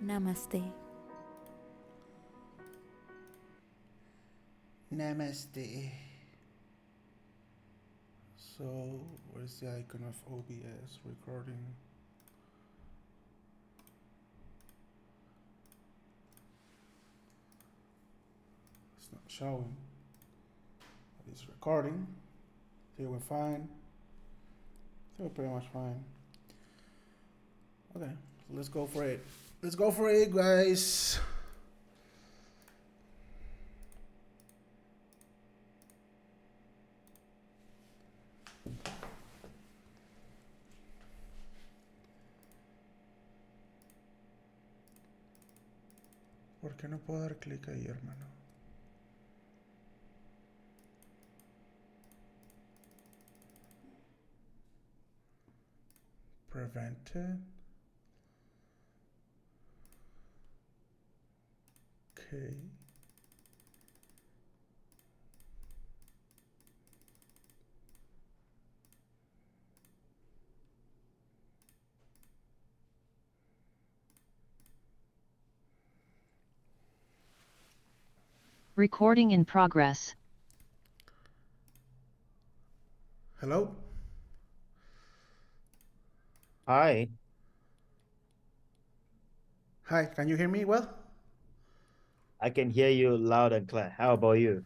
Namaste. Namaste. So, where's the icon of OBS recording? It's not showing, but it's recording. I think we're fine. I think we're pretty much fine. Okay, so let's go for it. Let's go for it, guys. ¿Por qué no puedo dar clic ahí, hermano? Prevented. Okay. Recording in progress. Hello? Hi, Hi, can you hear me well? I can hear you loud and clear. How about you?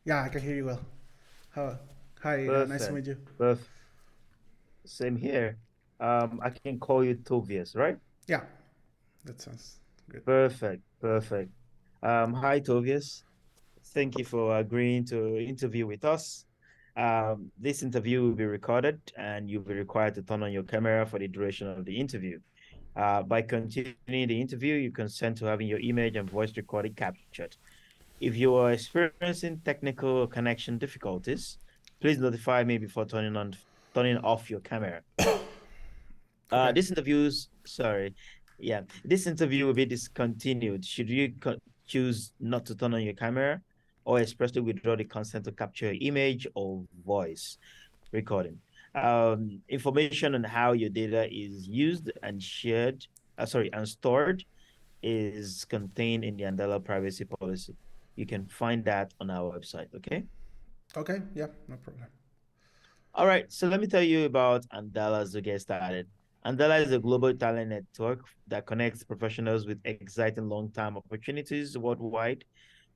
Yeah, I can hear you well. How, hi, nice to Perfect. meet you. Perfect. Same here. I can call you Tobias, right? Yeah, that sounds good. Perfect. Perfect. Hi, Tobias. Thank you for agreeing to interview with us. This interview will be recorded and you'll be required to turn on your camera for the duration of the interview. By continuing the interview, you consent to having your image and voice recording captured. If you are experiencing technical connection difficulties, please notify me before turning off your camera. Okay. This interview will be discontinued. Should you choose not to turn on your camera or expressly withdraw the consent to capture your image or voice recording. Information on how your data is used and and stored is contained in the Andela privacy policy. You can find that on our website, okay? Okay, yeah, no problem. All right, so let me tell you about Andela to get started. Andela is a global talent network that connects professionals with exciting long-term opportunities worldwide,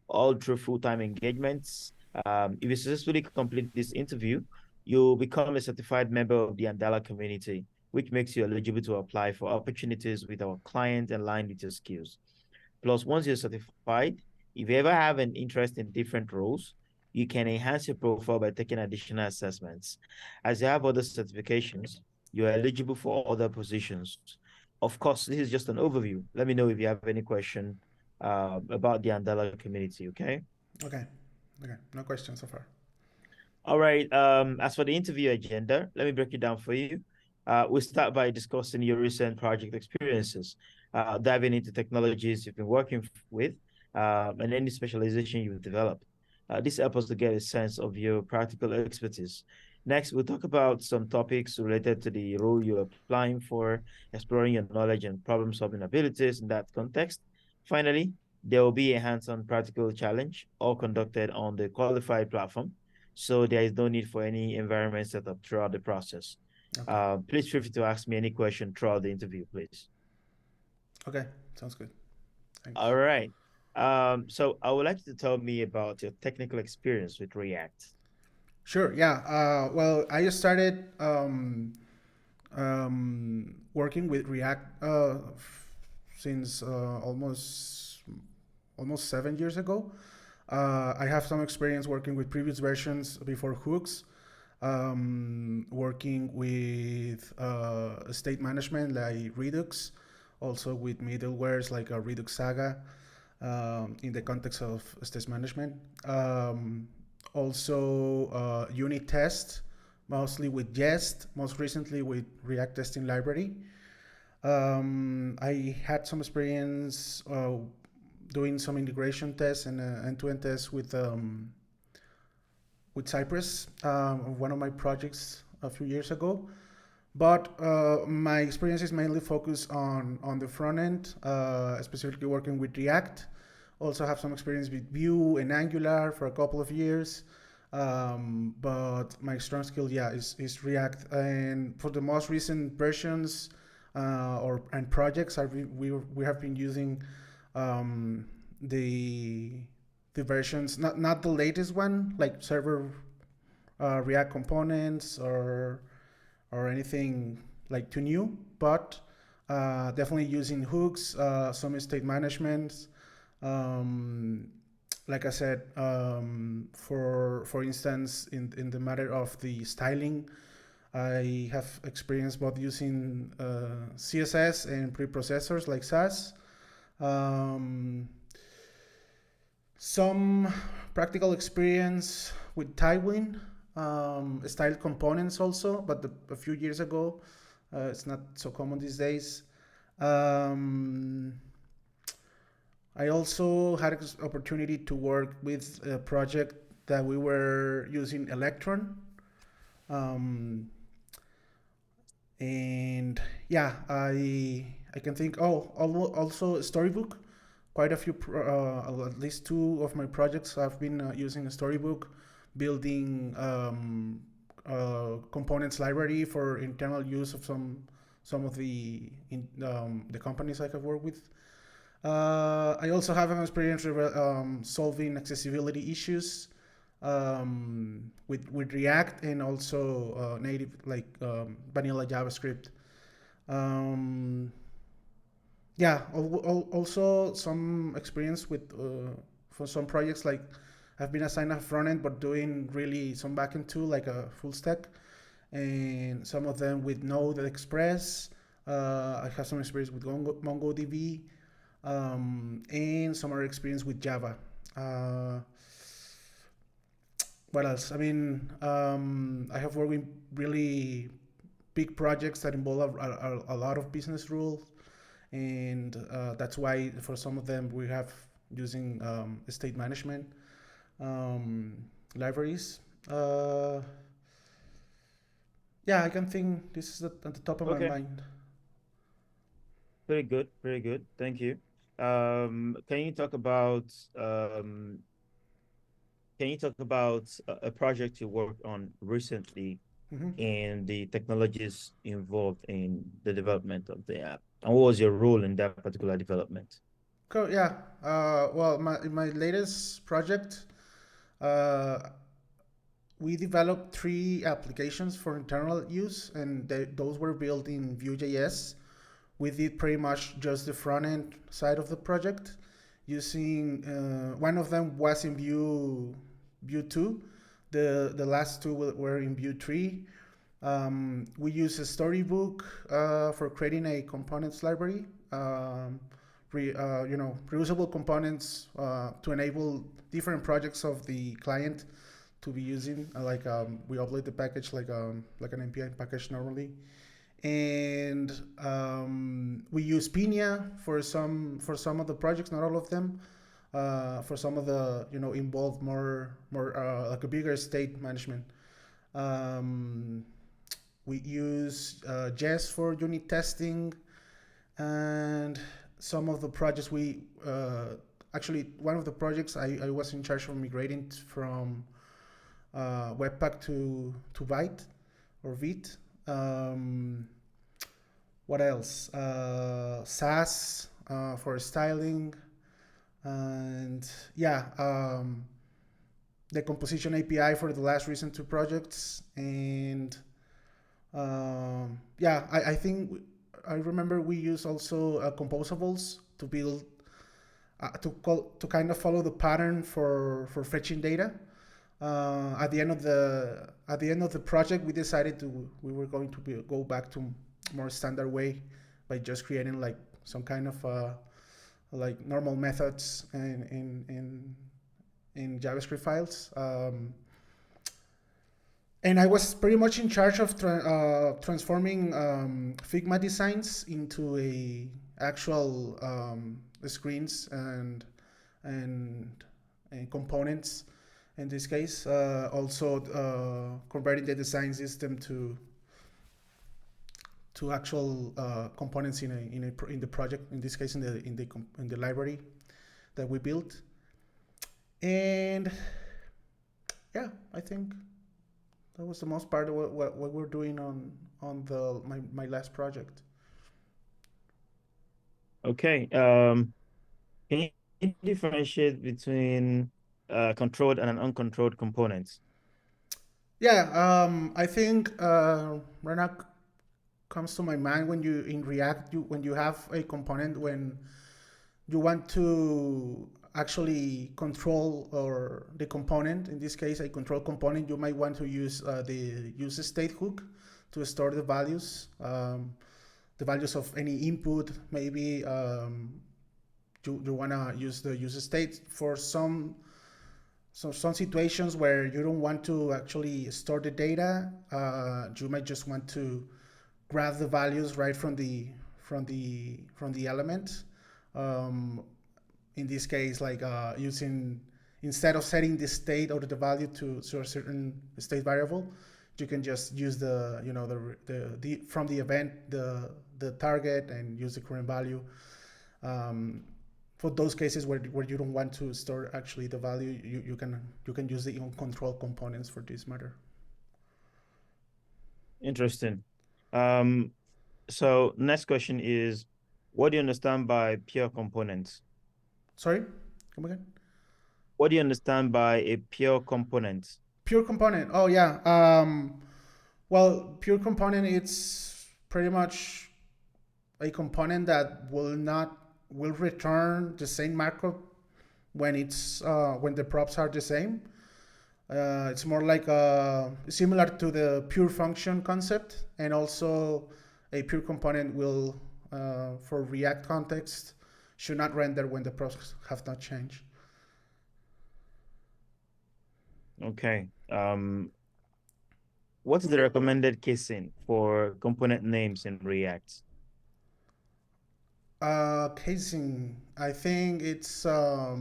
all through full-time engagements. If you successfully complete this interview, you'll become a certified member of the Andela community, which makes you eligible to apply for opportunities with our clients aligned with your skills. Plus, once you're certified, if you ever have an interest in different roles, you can enhance your profile by taking additional assessments. As you have other certifications, you are eligible for other positions. Of course, this is just an overview. Let me know if you have any question about the Andala community, okay? Okay, okay, no questions so far. All right. As for the interview agenda, let me break it down for you. We'll start by discussing your recent project experiences, diving into technologies you've been working with, and any specialization you've developed. This helps us to get a sense of your practical expertise. Next, we'll talk about some topics related to the role you're applying for, exploring your knowledge and problem-solving abilities in that context. Finally, there will be a hands-on practical challenge, all conducted on the qualified platform, so there is no need for any environment setup throughout the process. Okay. Please feel free to ask me any question throughout the interview, please. Okay, sounds good. Thanks. All right. So I would like you to tell me about your technical experience with React. Sure, yeah. Well, I just started working with React since almost 7 years ago. I have some experience working with previous versions before hooks, working with state management like Redux, also with middlewares like Redux Saga in the context of state management. Also, unit test, mostly with Jest, most recently with React Testing Library. I had some experience doing some integration tests and end-to-end tests with Cypress, one of my projects a few years ago. But my experience is mainly focused on the front end, specifically working with React. Also have some experience with Vue and Angular for a couple of years. But my strong skill, yeah, is React. And for the most recent versions and projects, we have been using um, the the versions, not the latest one, like server React components or anything like too new, but definitely using hooks, some state management. Um, like I said, for instance, in the matter of the styling, I have experience both using CSS and preprocessors like SAS. Um, some practical experience with Tailwind, style components also, but a few years ago. It's not so common these days. Um, I also had an opportunity to work with a project that we were using Electron. Um, and yeah, I can think, also Storybook. Quite a few, at least two of my projects have been using a Storybook, building components library for internal use of some of the companies I have worked with. I also have an experience with solving accessibility issues with React and also native like vanilla JavaScript. Um, yeah, also some experience with for some projects like I've been assigned a front end, but doing really some backend too, like a full stack, and some of them with Node Express. I have some experience with MongoDB, and some other experience with Java. Uh, what else? I mean, I have worked with really big projects that involve a lot of business rules, and that's why for some of them we have using state management um, libraries. Uh, yeah, I can think this is at the top of my Okay. mind. Very good. Very good. Thank you. Can you talk about um, a project you worked on recently Hmm. and the technologies involved in the development of the app? And what was your role in that particular development? Cool. Yeah. Well, in my latest project, uh, we developed three applications for internal use, and those were built in Vue.js. We did pretty much just the front end side of the project using one of them was in Vue 2. The last two were in Vue 3. We use a storybook for creating a components library, reusable components to enable different projects of the client to be using. We upload the package like an npm package normally, and we use Pinia for some of the projects, not all of them. For some of the involved more like a bigger state management. Um, we use Jest for unit testing, and some of the projects we actually one of the projects I was in charge of migrating from Webpack to Vite or Vite. Um, what else? SAS for styling, and yeah, the composition API for the last recent two projects, and yeah, I think I remember we use also composables to build to kind of follow the pattern for fetching data. At the end of the project, we were going to go back to more standard way by just creating like some kind of like normal methods in JavaScript files. And I was pretty much in charge of transforming Figma designs into a actual screens and and components. In this case, also converting the design system to actual components in the project. In this case, in the library that we built. And yeah, I think that was the most part of what we're doing on my last project. Okay. Can you differentiate between controlled and an uncontrolled components? Yeah, I think right now comes to my mind when you in React, when you have a component when you want to actually control or the component. In this case, a control component, you might want to use the use state hook to store the values of any input. Maybe you want to use the user state for some situations where you don't want to actually store the data. You might just want to grab the values right from the element. In this case, like using, instead of setting the state or the value to a certain state variable, you can just use the from the event the target and use the current value. For those cases where you don't want to store actually the value, you can use the control components for this matter. Interesting. So next question is, what do you understand by pure components? Sorry, come again. What do you understand by a pure component? Pure component. Oh yeah. Well, pure component, it's pretty much a component that will return the same markup when when the props are the same. It's more like similar to the pure function concept, and also a pure component will, for React context, should not render when the props have not changed. Okay. What is the recommended casing for component names in React? Casing, I think it's I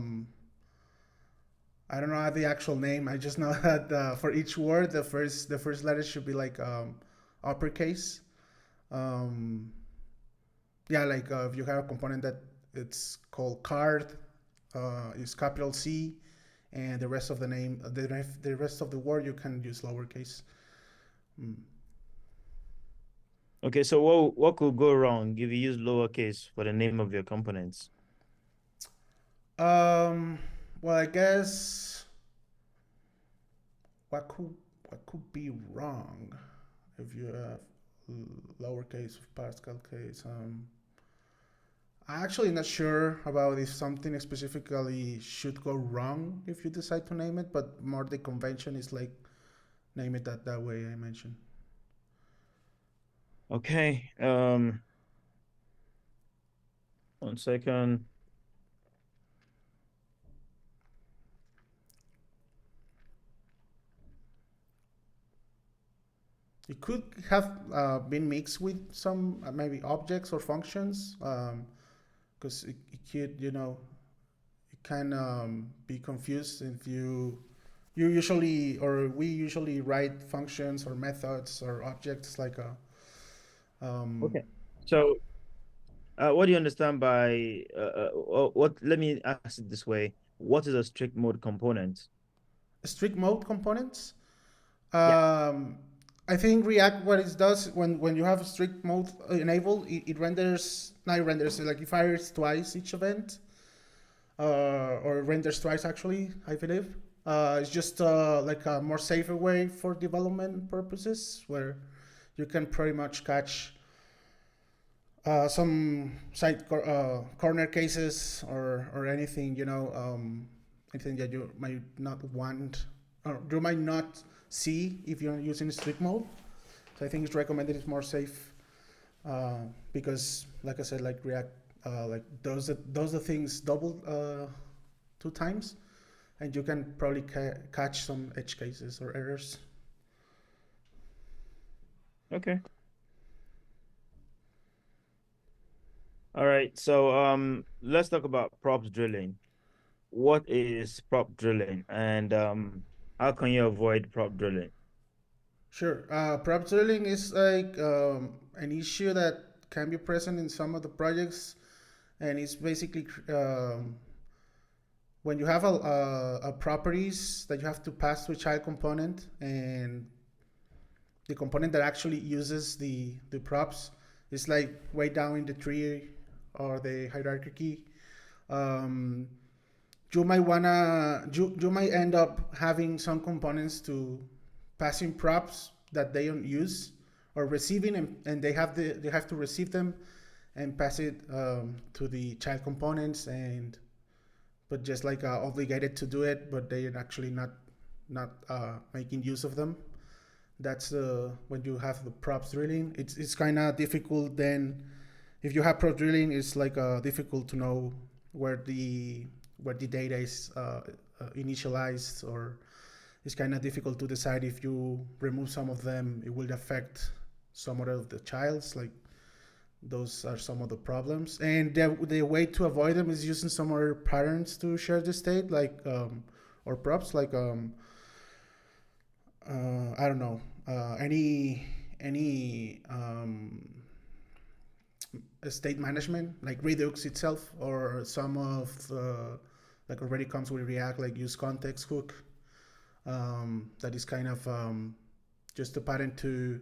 don't know the actual name. I just know that for each word, the first letter should be like uppercase. Um, yeah, like if you have a component that it's called card, is capital C, and the rest of the name, the rest of the word, you can use lowercase. Mm. Okay, so what could go wrong if you use lowercase for the name of your components? Um, well, I guess what could be wrong if you have lowercase of Pascal case. I'm actually not sure about if something specifically should go wrong if you decide to name it, but more the convention is like name it that way I mentioned. Okay. 1 second. It could have been mixed with some maybe objects or functions, because it could, it can be confused if you usually, or we usually write functions or methods or objects like a Okay. So what do you understand by what? Let me ask it this way: what is a strict mode component? strict mode components. Yeah. Um, I think React, what it does when you have strict mode enabled, it renders, not it renders, like it fires twice each event, or renders twice actually, I believe. It's just like a more safer way for development purposes, where you can pretty much catch some corner cases or anything, anything that you might not want, or you might not see if you're using strict mode. So I think it's recommended, it's more safe, because like I said, like React, like does the things double 2 times, and you can probably catch some edge cases or errors. Okay. All right. So let's talk about props drilling. What is prop drilling, and how can you avoid prop drilling? Sure. Prop drilling is like an issue that can be present in some of the projects, and it's basically when you have a properties that you have to pass to a child component, and the component that actually uses the props is like way down in the tree or the hierarchy. Um, you might end up having some components to passing props that they don't use or receiving, and they have to receive them and pass it to the child components, and but just like obligated to do it, but they're actually not making use of them. That's when you have the props drilling. It's kind of difficult then. If you have prop drilling, it's like difficult to know where the data is initialized, or it's kind of difficult to decide if you remove some of them, it will affect some of the childs. Like those are some of the problems, and the way to avoid them is using some other patterns to share the state, like or props, like I don't know, any state management like Redux itself, or some of the like already comes with React, like use context hook. That is kind of just a pattern to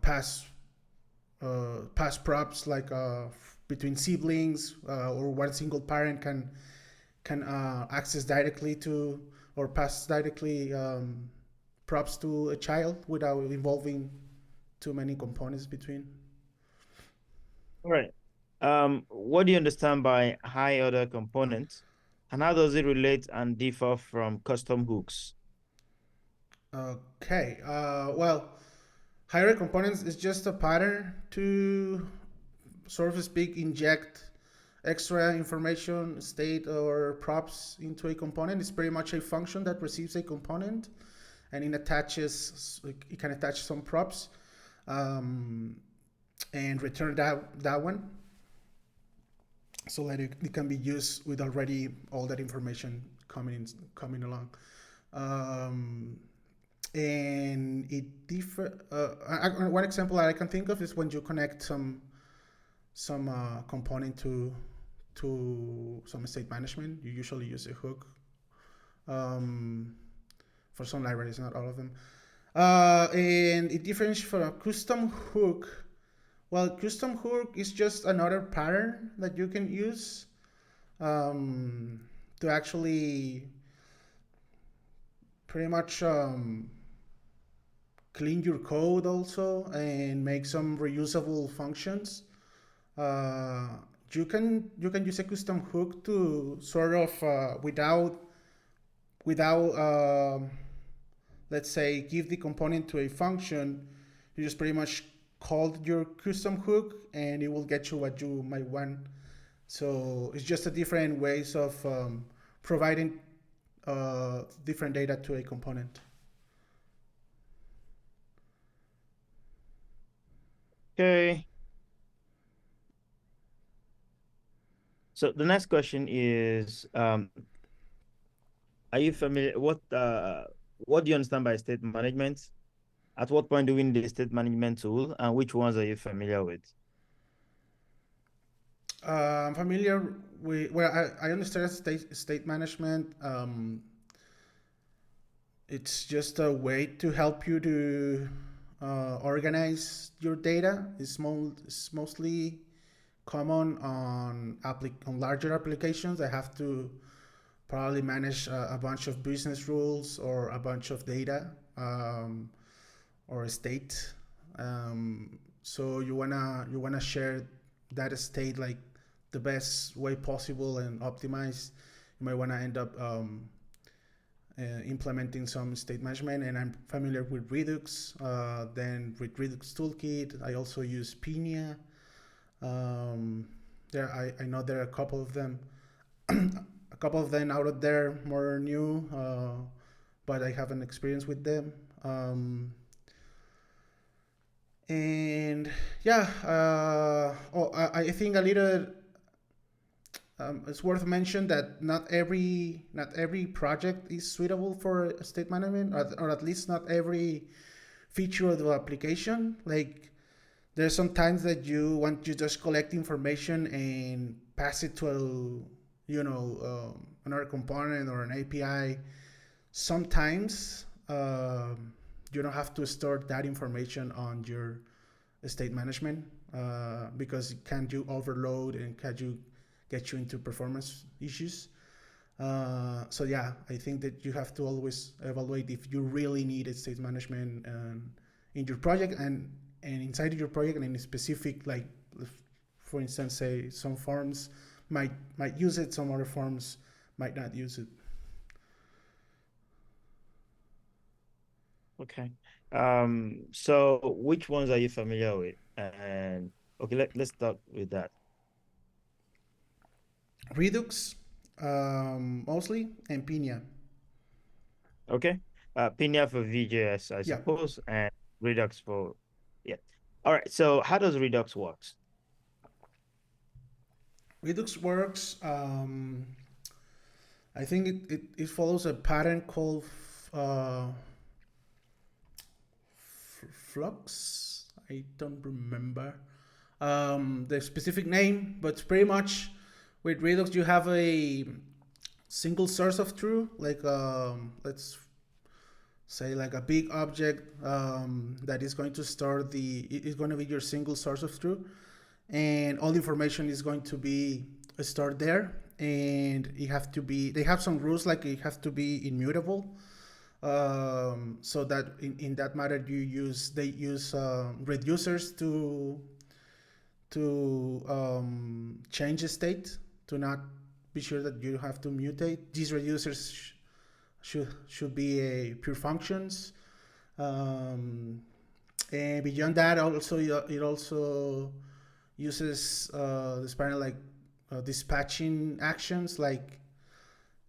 pass props, like between siblings, or one single parent can access directly to or pass directly props to a child without involving too many components between. All right. What do you understand by high order components, and how does it relate and differ from custom hooks? Okay. Well, higher components is just a pattern to sort of speak inject extra information, state, or props into a component. It's pretty much a function that receives a component, and it can attach some props, um, and return that one, so that it can be used with already all that information coming along. Um, and it differ. One example that I can think of is when you connect some component to some state management. You usually use a hook, um, for some libraries, not all of them. And it differs from a custom hook. Well, custom hook is just another pattern that you can use to actually pretty much clean your code also and make some reusable functions. Uh, you can use a custom hook to sort of without let's say give the component to a function. You just pretty much call your custom hook, and it will get you what you might want. So it's just a different ways of providing different data to a component. Okay. So the next question is, are you familiar, what do you understand by state management? At what point do we need the state management tool, and which ones are you familiar with? I'm familiar with, well, I understand state management. It's just a way to help you to organize your data. It's mostly common on larger applications that have to probably manage a bunch of business rules or a bunch of data, or a state. So you wanna share that state like the best way possible and optimize. You might wanna end up implementing some state management, and I'm familiar with Redux. Then with Redux Toolkit, I also use Pinia. I know there are a couple of them, a couple of them out there more new, but I haven't experience with them. And yeah, I think a little it's worth mention that not every project is suitable for state management, or at least not every feature of the application. Like there's some times that you want to just collect information and pass it to another component or an API. Sometimes you don't have to store that information on your state management because it can you overload and can you get you into performance issues. So yeah, I think that you have to always evaluate if you really need a state management in your project and inside of your project, and in a specific, like for instance, say some forms might use it, some other forms might not use it. Okay. So which ones are you familiar with? And okay, let's start with that. Redux, mostly, and Pinia. Okay. Pinia for VJS, I Yeah, suppose, and Redux for yeah. All right. So how does Redux works? Redux works. I think it follows a pattern called uh, Flux. I don't remember the specific name, but pretty much with Redux you have a single source of truth, like let's say like a big object that is going to store it is going to be your single source of truth, and all the information is going to be stored there, and it have to be, they have some rules like it has to be immutable, so that in that matter they use reducers to change the state, to not be sure that you have to mutate. These reducers should be a pure functions, um, and beyond that, also it also uses this pattern like dispatching actions. Like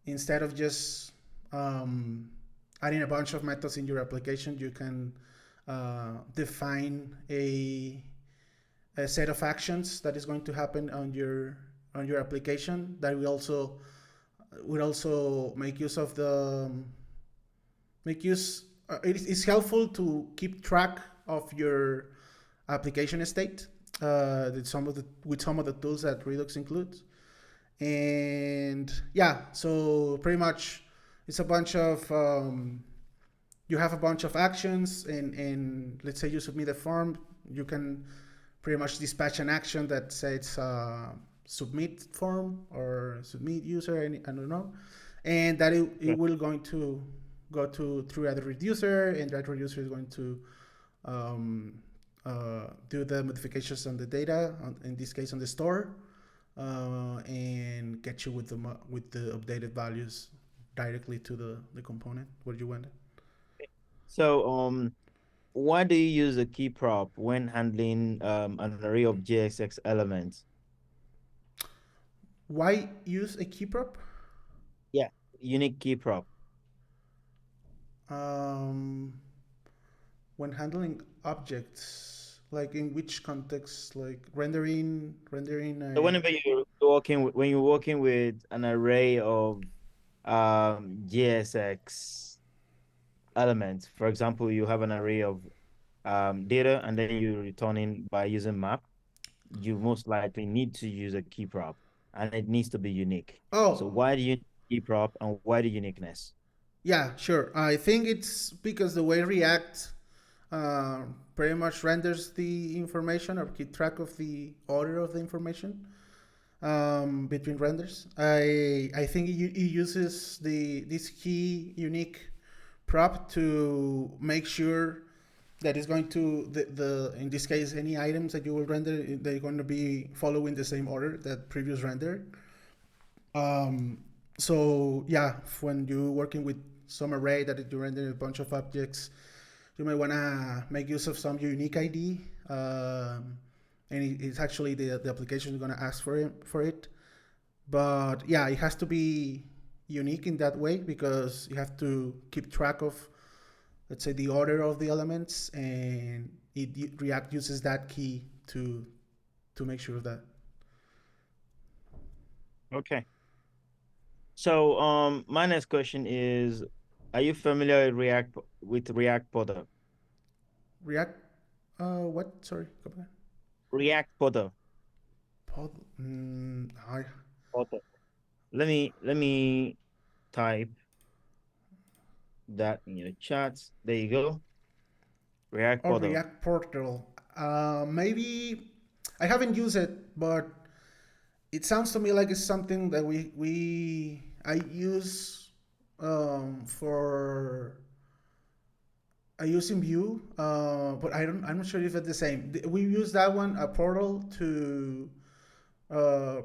instead of just adding a bunch of methods in your application, you can define a set of actions that is going to happen on your application that will also make use of the make use. It's helpful to keep track of your application state with some of the tools that Redux includes. And yeah, so pretty much it's a bunch of you have a bunch of actions, and let's say you submit a form, you can pretty much dispatch an action that says submit form or submit user, I don't know, and that it Okay. will going to go through a reducer, and that reducer is going to um, do the modifications on the data, in this case on the store, and get you with the updated values directly to the component where you want it. So why do you use a key prop when handling an array of JSX elements? Why use a key prop? Yeah, unique key prop. Um, when handling objects, like in which context, like rendering So a. whenever when you're working with an array of JSX elements, for example, you have an array of data and then you're returning by using map, you most likely need to use a key prop and it needs to be unique. So Oh, why do you need key prop and why the uniqueness? yeah, sure. I think it's because the way React uh, pretty much renders the information or keep track of the order of the information between renders. I think it uses this key unique prop to make sure that is going to the in this case any items that you will render, they're going to be following the same order that previous render. um, so yeah, when you're working with some array that you render a bunch of objects, you may want to make use of some unique ID, and it's actually the application is going to ask for it. But yeah, it has to be unique in that way because you have to keep track of, let's say, the order of the elements, and React uses that key to make sure of that. Okay. So my next question is, are you familiar with React Portal? React. What? Sorry. Come again. React Portal. Pod. I. Portal. Let me type that in your chat. There you go. React Or Portal. React Portal. Maybe I haven't used it, but it sounds to me like it's something that we I use for I use in Vue, but I'm not sure if it's the same. We use that one a portal to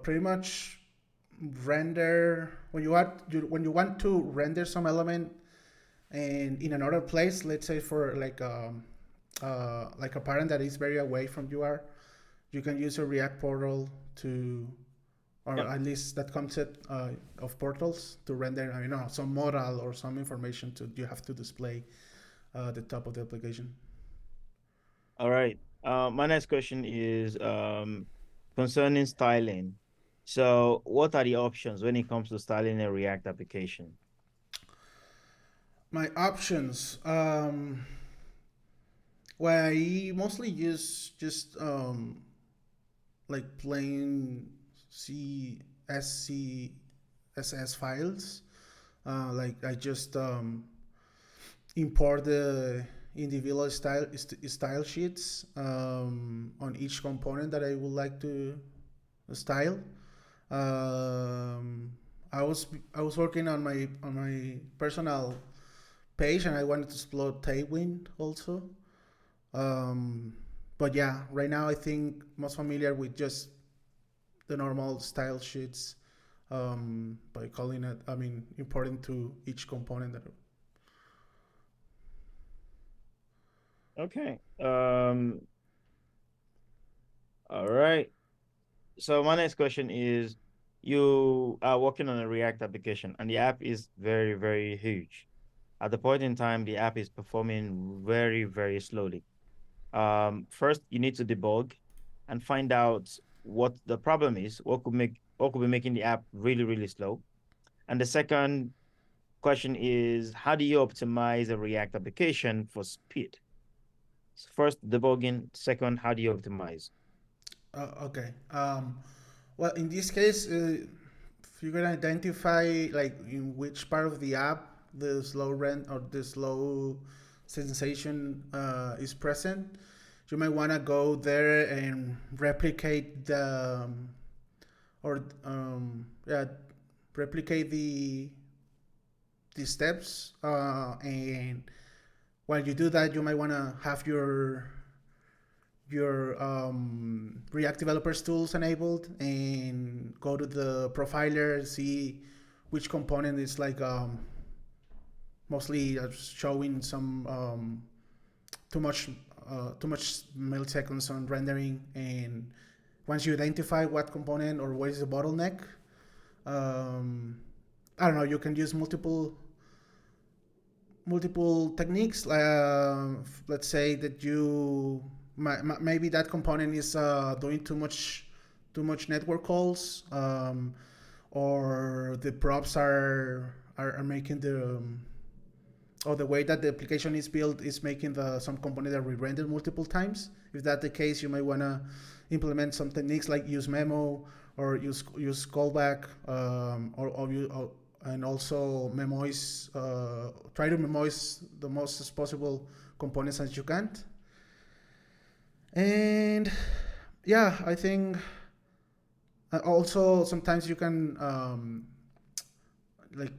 pretty much render when you want to render some element and in another place. Let's say for like a parent that is very away from you are, you can use a React portal to, or Yep. at least that concept of portals to render, I know, some modal or some information to you have to display the top of the application. All right. My next question is concerning styling. So, what are the options when it comes to styling a React application? My options. Well, I mostly use just like plain CSS files. Like I just import the individual style sheets on each component that I would like to style. Um, I was working on my personal page and I wanted to explore Tailwind also. Um, but yeah, right now I think most familiar with just the normal style sheets by calling it. I mean, importing to each component that. Okay. All right. So my next question is, you are working on a React application and the app is very, very huge. At the point in time, the app is performing very, very slowly. First you need to debug and find out what the problem is, what could be making the app really, really slow. And the second question is, how do you optimize a React application for speed? First, debugging. Second, how do you optimize? Okay. Well, in this case, if you can identify like in which part of the app the slow rent or the slow sensation is present, you might want to go there and replicate the or yeah, replicate the steps. And while you do that, you might want to have your React developers tools enabled and go to the profiler, see which component is like mostly showing some too much milliseconds on rendering. And once you identify what component or what is the bottleneck, um, I don't know, you can use multiple techniques. Let's say that maybe that component is doing too much network calls, or the props are making or the way that the application is built is making some component that re-rendered multiple times. If that's the case, you might want to implement some techniques like use memo or use callback, and also try to memoize the most possible components as you can. And yeah, I think also sometimes you can like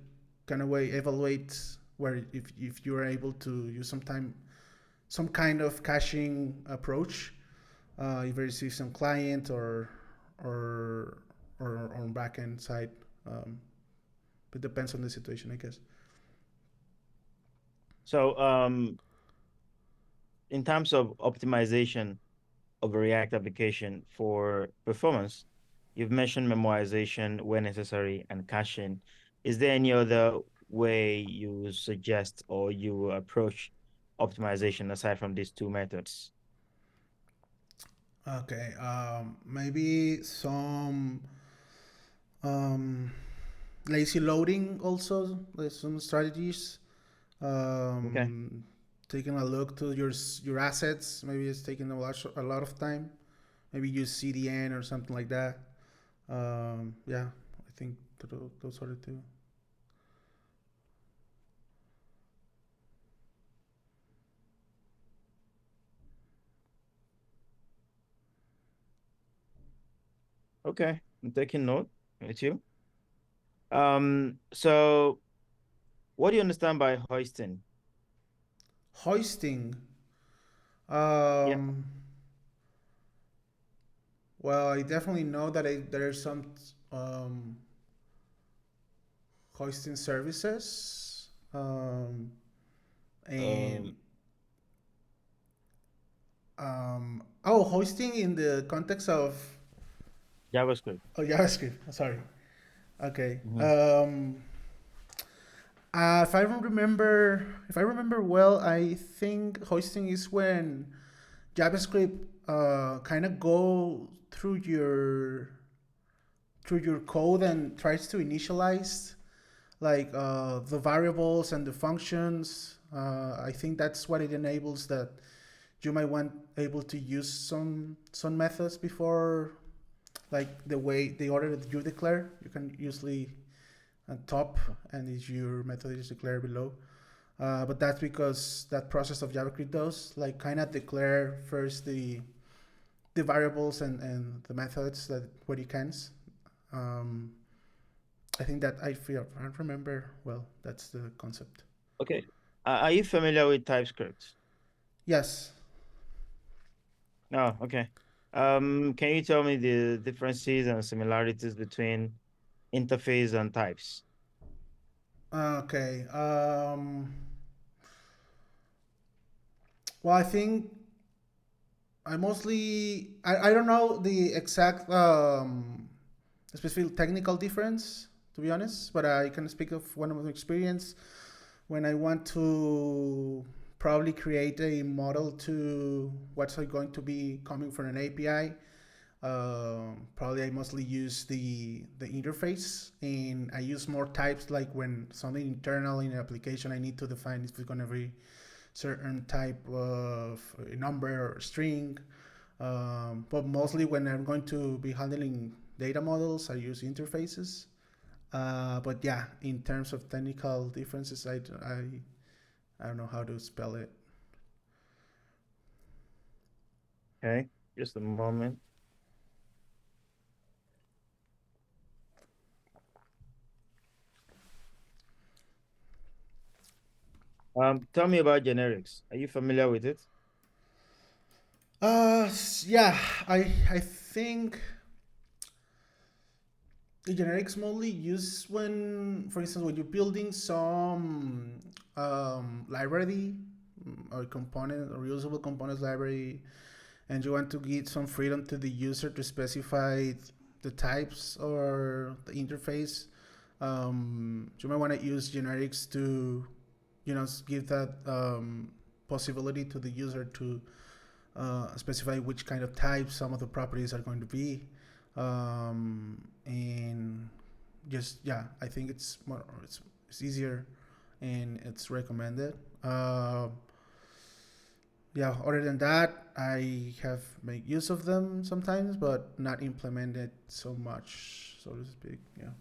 kind of way evaluate where if you are able to use some kind of caching approach, either it's some client or or on backend side. Um, it depends on the situation, I guess. So, in terms of optimization of a React application for performance, you've mentioned memoization where necessary and caching. Is there any other way you suggest or you approach optimization aside from these two methods? Okay, maybe Um, Lazy loading also, there's some strategies. Okay. Taking a look to your assets, maybe it's taking a lot of time. Maybe use CDN or something like that. Yeah, I think those are the two. Okay. I'm taking note with you. So what do you understand by hoisting? Hoisting. Yeah. Um, well, I definitely know that there's some um, hoisting services. And Um, oh, hoisting in the context of JavaScript. JavaScript. Sorry. Okay. Mhm. If I remember well, I think hoisting is when JavaScript kind of go through your code and tries to initialize like the variables and the functions. I think that's what it enables, that you might want able to use some methods before, like the order that you declare. You can usually top, and is your method is declared below. But that's because that process of JavaScript does like kind of declare first the variables and the methods that what it cans. Um, I think that I remember well. That's the concept. Okay. Are you familiar with TypeScript? Yes. No, okay. Can you tell me the differences and similarities between interface and types? Okay. Well, I think I don't know the exact specific technical difference, to be honest, but I can speak of one of my experience when I want to probably create a model to what's going to be coming from an API. Probably I mostly use the interface, and I use more types, like when something internal in an application I need to define if it's going to be certain type of a number or string. But mostly when I'm going to be handling data models, I use interfaces. But yeah, in terms of technical differences, I don't know how to spell it. Okay, just a moment. Tell me about generics. Are you familiar with it? Yeah, I think the generics mostly used when, for instance, when you're building some library, or component or reusable components library, and you want to give some freedom to the user to specify the types or the interface. You might want to use generics to, give that possibility to the user to specify which kind of types some of the properties are going to be. And just, yeah, I think it's easier and it's recommended. Yeah, other than that, I have made use of them sometimes, but not implemented so much, so to speak. Yeah.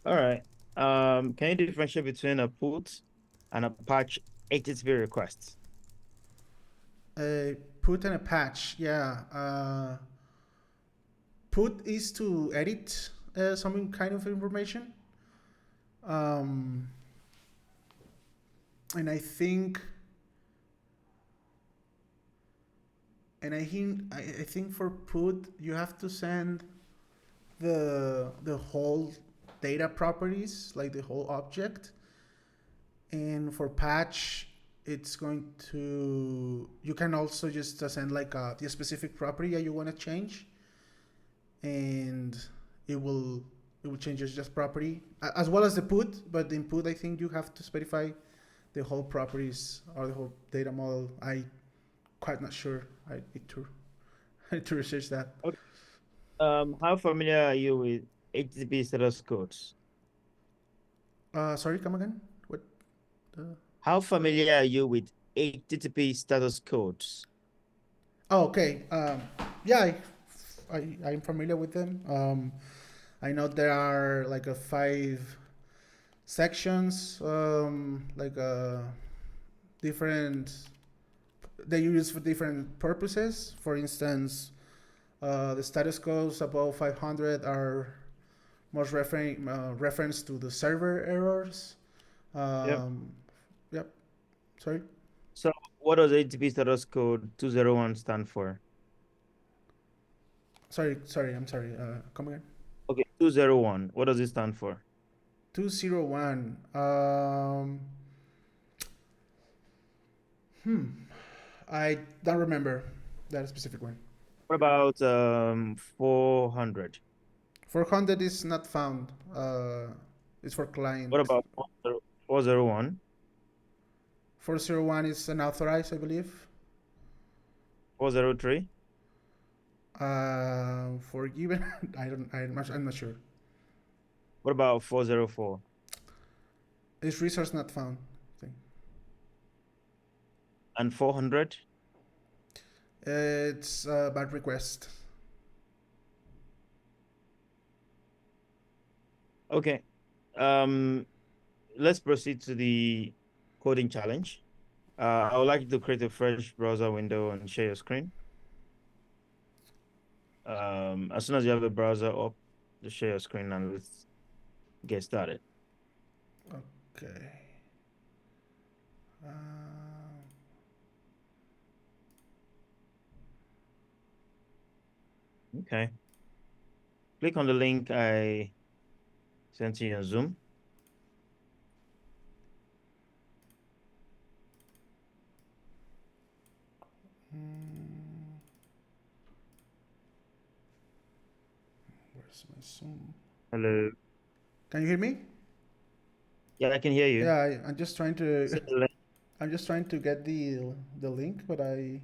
All right. Can you differentiate between a put and a patch HTTP request? Put and a patch. Yeah. Put is to edit some kind of information. Um, and I think, I think for put you have to send the whole data properties, like the whole object. And for patch, it's going to, you can also just send like the specific property that you want to change, and it will it will change just property as well as the put. But the input, I think you have to specify the whole properties or the whole data model. I quite not sure. I need to I need to research that. Okay. How familiar are you with HTTP status codes? Sorry, come again? What? How familiar are you with HTTP status codes? Oh, okay. Yeah, I'm familiar with them. I know there are like a 5 sections, different. They use for different purposes. For instance, the status codes above 500 are most reference to the server errors. Yep. Um, yep. Sorry. So what does HTTP status code 201 stand for? Sorry. I'm sorry. Come again. Okay, 201. What does it stand for? 201. I don't remember that specific one. What about 400? 400 is not found. It's for What client. about 401? 401 is unauthorized, I believe. 403? Forgiven. I don't. I'm not sure. What about 404? Is resource not found? And 400? It's bad request. Okay. Let's proceed to the coding challenge. I would like you to create a fresh browser window and share your screen. As soon as you have a browser up, just share your screen and let's get started. Okay. Okay. Click on the link I sent you on Zoom. Where's my Zoom? Hello. Can you hear me? Yeah, I can hear you. Yeah, I'm just trying to. See the link? I'm just trying to get the link, but I.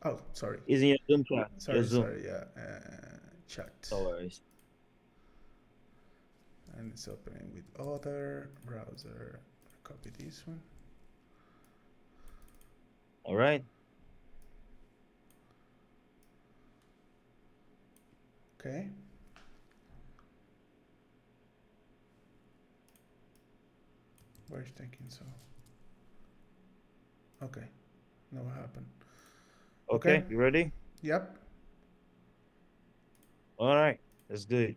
Oh, sorry. Is in your Zoom chat. Your Sorry, Zoom. sorry. Yeah, chat. No worries. And it's opening with other browser. Copy this one. All right. Okay. Where's thinking so? Okay. No, what happened? Okay, you ready? Yep. All right, let's do it.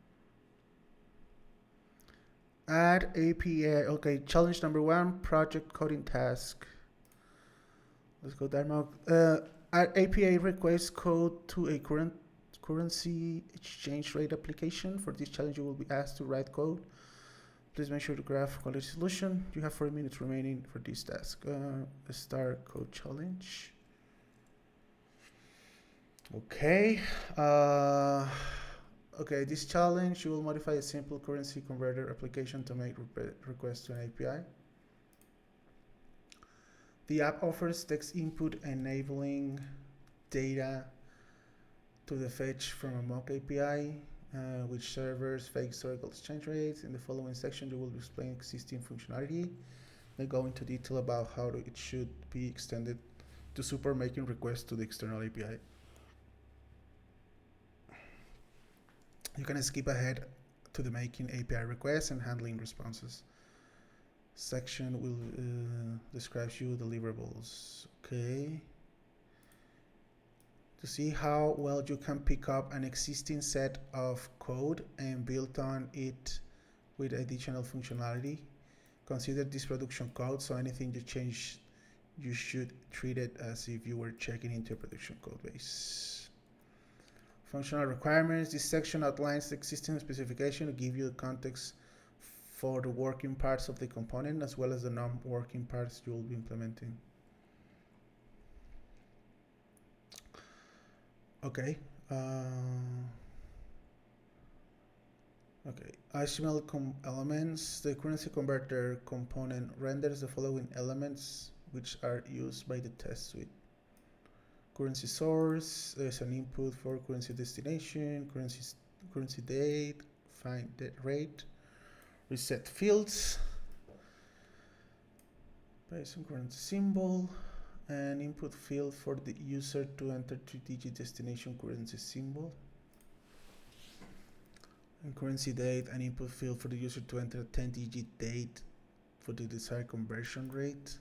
Add API. Okay, challenge number 1, project coding task. Let's go Denmark. Add API request code to a currency exchange rate application. For this challenge, you will be asked to write code. Please make sure to graph quality solution. You have 4 minutes remaining for this task. Start code challenge. Okay. Okay, this challenge, you will modify a simple currency converter application to make requests to an API. The app offers text input enabling data to the fetch from a mock API, which servers fake historical exchange rates. In the following section, you will explain existing functionality. They go into detail about how it should be extended to support making requests to the external API. You can skip ahead to the making API requests and handling responses. Section will describe you deliverables. Okay. To see how well you can pick up an existing set of code and build on it with additional functionality, consider this production code, so anything you change, you should treat it as if you were checking into a production code base. Functional requirements. This section outlines the existing specification to give you the context for the working parts of the component as well as the non-working parts you will be implementing. Okay. Okay. HTML elements. The currency converter component renders the following elements which are used by the test suite. Currency source, there's an input for currency destination, currency date, find the rate, reset fields, based on currency symbol, and input field for the user to enter 3-digit destination currency symbol. And currency date, an input field for the user to enter a 10-digit date for the desired conversion rate.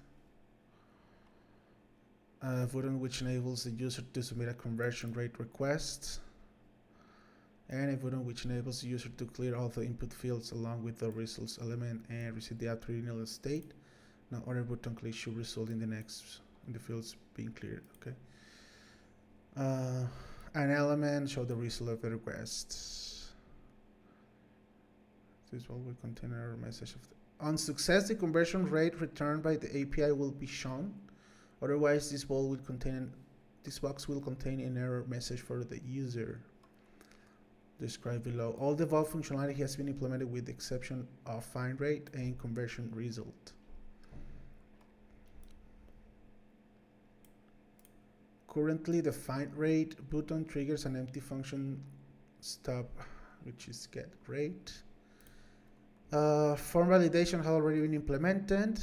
A button which enables the user to submit a conversion rate request. And a button which enables the user to clear all the input fields along with the results element and reset the app to original state. Now other button click should result in the fields being cleared. Okay. An element show the result of the request. This will contain an error message of on success, the conversion rate returned by the API will be shown. Otherwise, this box will contain an error message for the user. Described below. All the above functionality has been implemented with the exception of find rate and conversion result. Currently, the find rate button triggers an empty function stub, which is get rate. Form validation has already been implemented.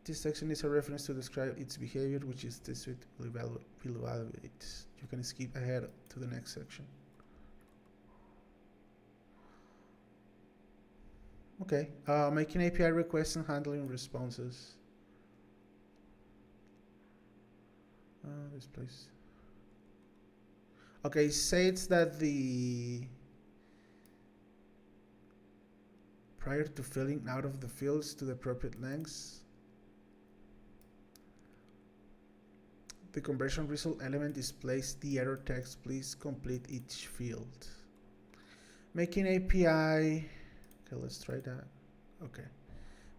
This section is a reference to describe its behavior, which is this will evaluate. You can skip ahead to the next section. Okay, making API requests and handling responses. This place. Okay, it says that prior to filling out of the fields to the appropriate lengths, the conversion result element displays the error text. Please complete each field. Making API. Okay, let's try that. Okay.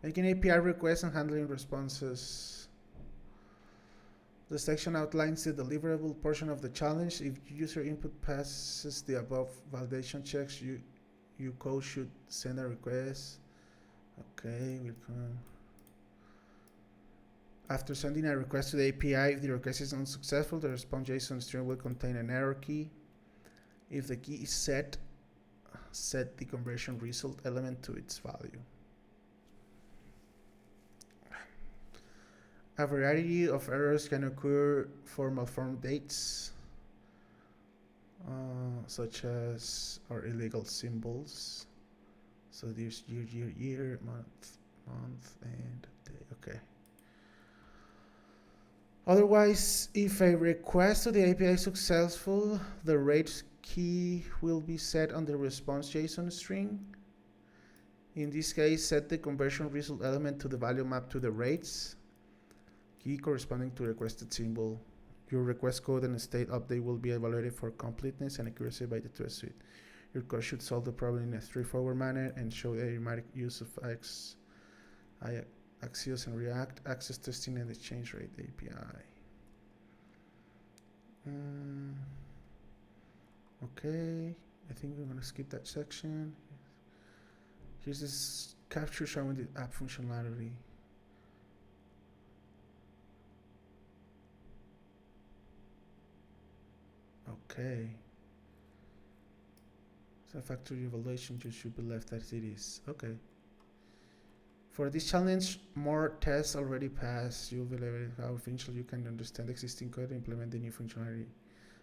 Making API requests and handling responses. The section outlines the deliverable portion of the challenge. If user input passes the above validation checks, your code should send a request. Okay, we'll come. After sending a request to the API, if the request is unsuccessful, the response JSON string will contain an error key. If the key is set the conversion result element to its value. A variety of errors can occur for malformed dates, such as or illegal symbols. So there's year, month, and day. Okay. Otherwise, if a request to the API is successful, the rate key will be set on the response JSON string. In this case, set the conversion result element to the value mapped to the rates key corresponding to the requested symbol. Your request code and state update will be evaluated for completeness and accuracy by the test suite. Your code should solve the problem in a straightforward manner and show the automatic use of Axios and React, access testing, and exchange rate API. Okay, I think we're going to skip that section. Here's this capture showing the app functionality. Okay. So factory evaluation just should be left as it is. Okay. For this challenge, more tests already passed. You'll evaluate how eventually you can understand existing code and implement the new functionality.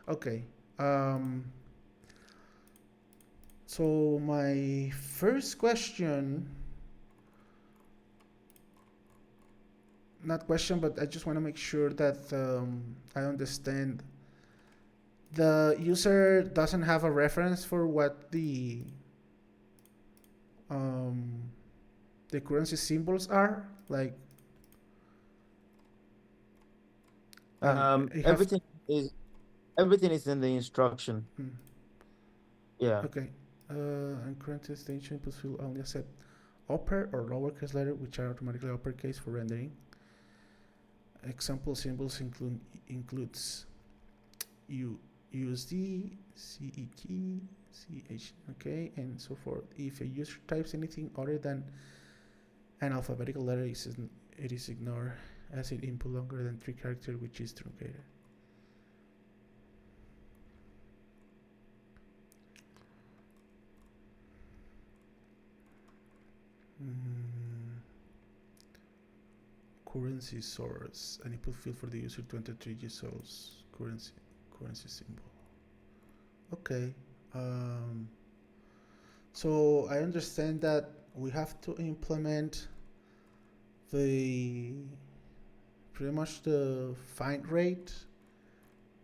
Okay. So my first question, not question, but I just want to make sure that I understand. The user doesn't have a reference for what the currency symbols are, like everything is in the instruction. Yeah. Okay. And currency destination inputs will only accept upper or lowercase letter, which are automatically uppercase for rendering. Example symbols includes USD, CET, CH, okay, and so forth. If a user types anything other than an alphabetical letter, it is ignored as it input longer than 3 characters, which is truncated. currency source, an input field for the user to enter 3G source currency symbol. Okay. So I understand that we have to implement the pretty much the find rate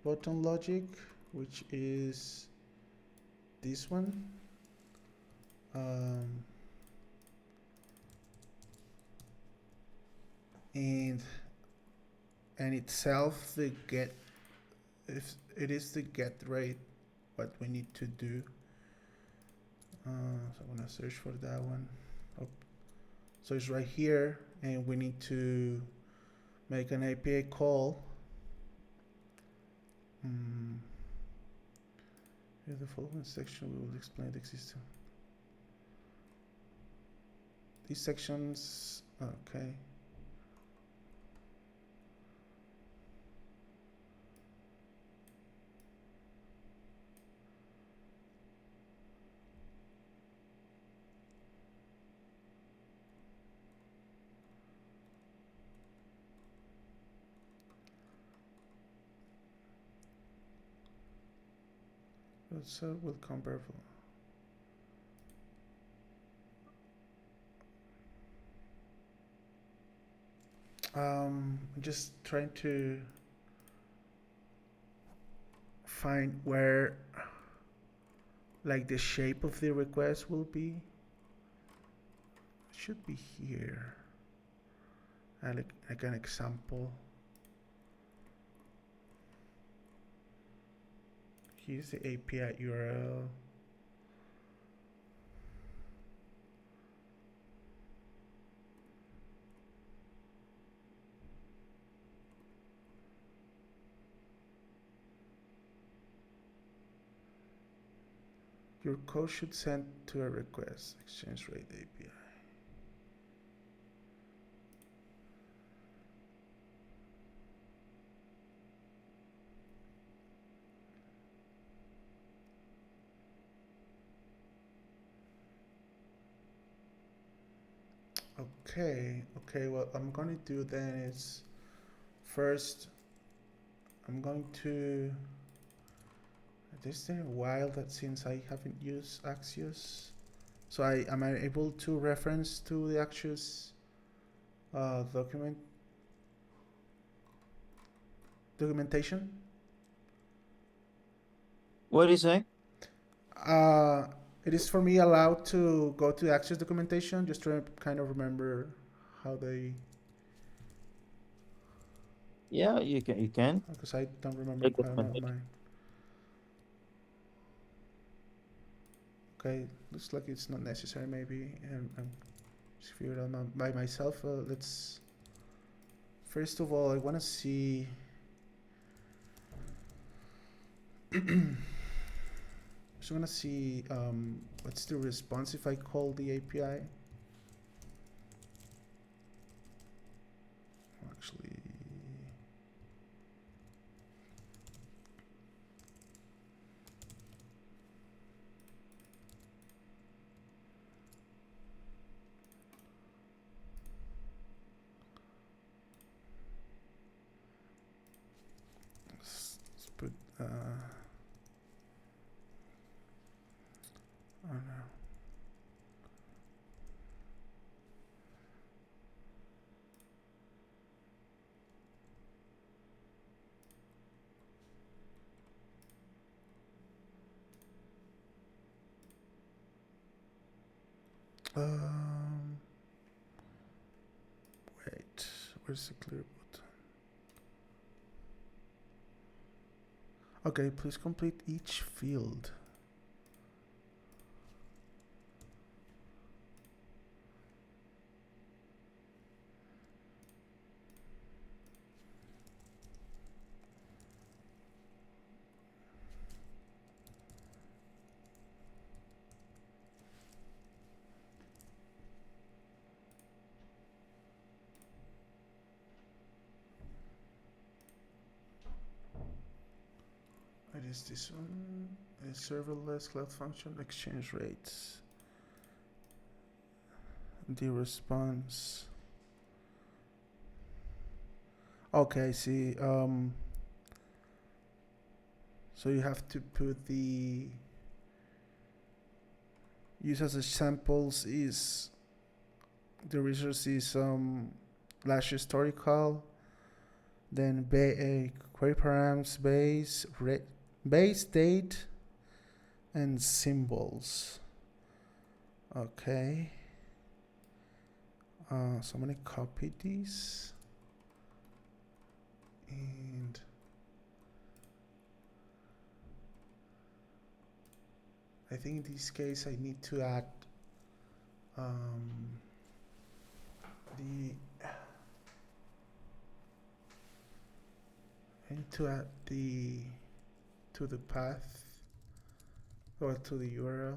button logic, which is this one. And itself the get, if it is the get rate, what we need to do. So I'm gonna search for that one. Oh. So it's right here, and we need to make an API call. In the following section, we will explain the existing. These sections, okay. So we'll compare. Just trying to find where like the shape of the request will be. It should be here. And like an example. Here's the API URL. Your code should send to a request exchange rate API. Okay, what I'm going to do then is first I'm going to, this been a while that since I haven't used Axios, so am I able to reference to the Axios documentation? What do you say? It is for me allowed to go to Axios documentation, just to kind of remember how they. Yeah, you can. Because I don't remember. I don't know mine. Okay, looks like it's not necessary. Maybe I'm just figure it out by myself. Let's. First of all, I want to see. Just want to see what's the response if I call the API. Actually, let's put I don't know. Wait, where's the clear button? Okay, please complete each field. It is this one. A serverless cloud function exchange rates. The response. Okay, I see. So you have to put the use as examples is the resource is last historical, then query params base date and symbols. Okay. So I'm gonna copy these and I think in this case I need to add the I need to add the to the path or to the URL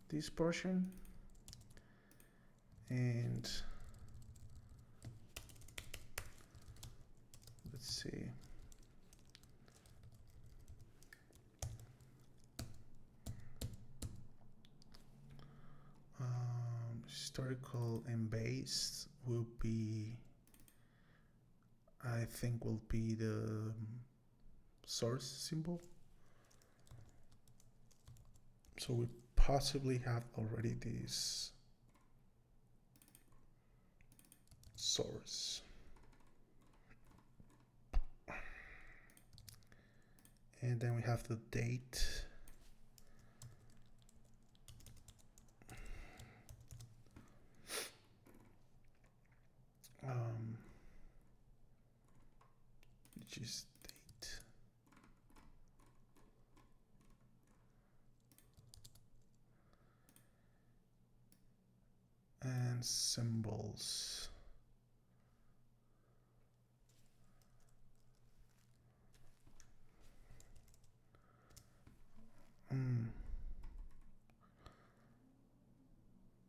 this portion and let's see. Historical and base will be, I think, will be the source symbol. So we possibly have already this source. And then we have the date. Which is date. And symbols.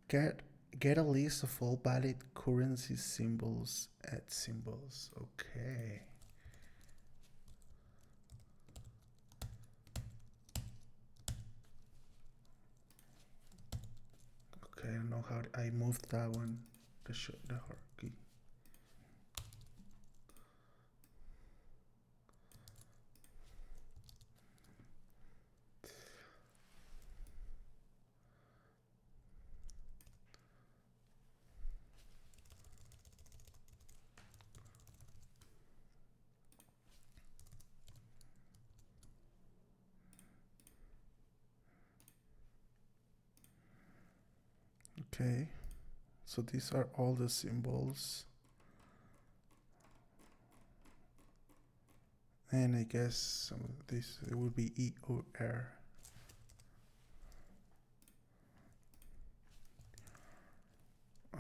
Get a list of all valid currency symbols at symbols. Okay. Okay, I don't know how I moved that one. The hierarchy. Okay, so these are all the symbols. And I guess some of this it would be E or R.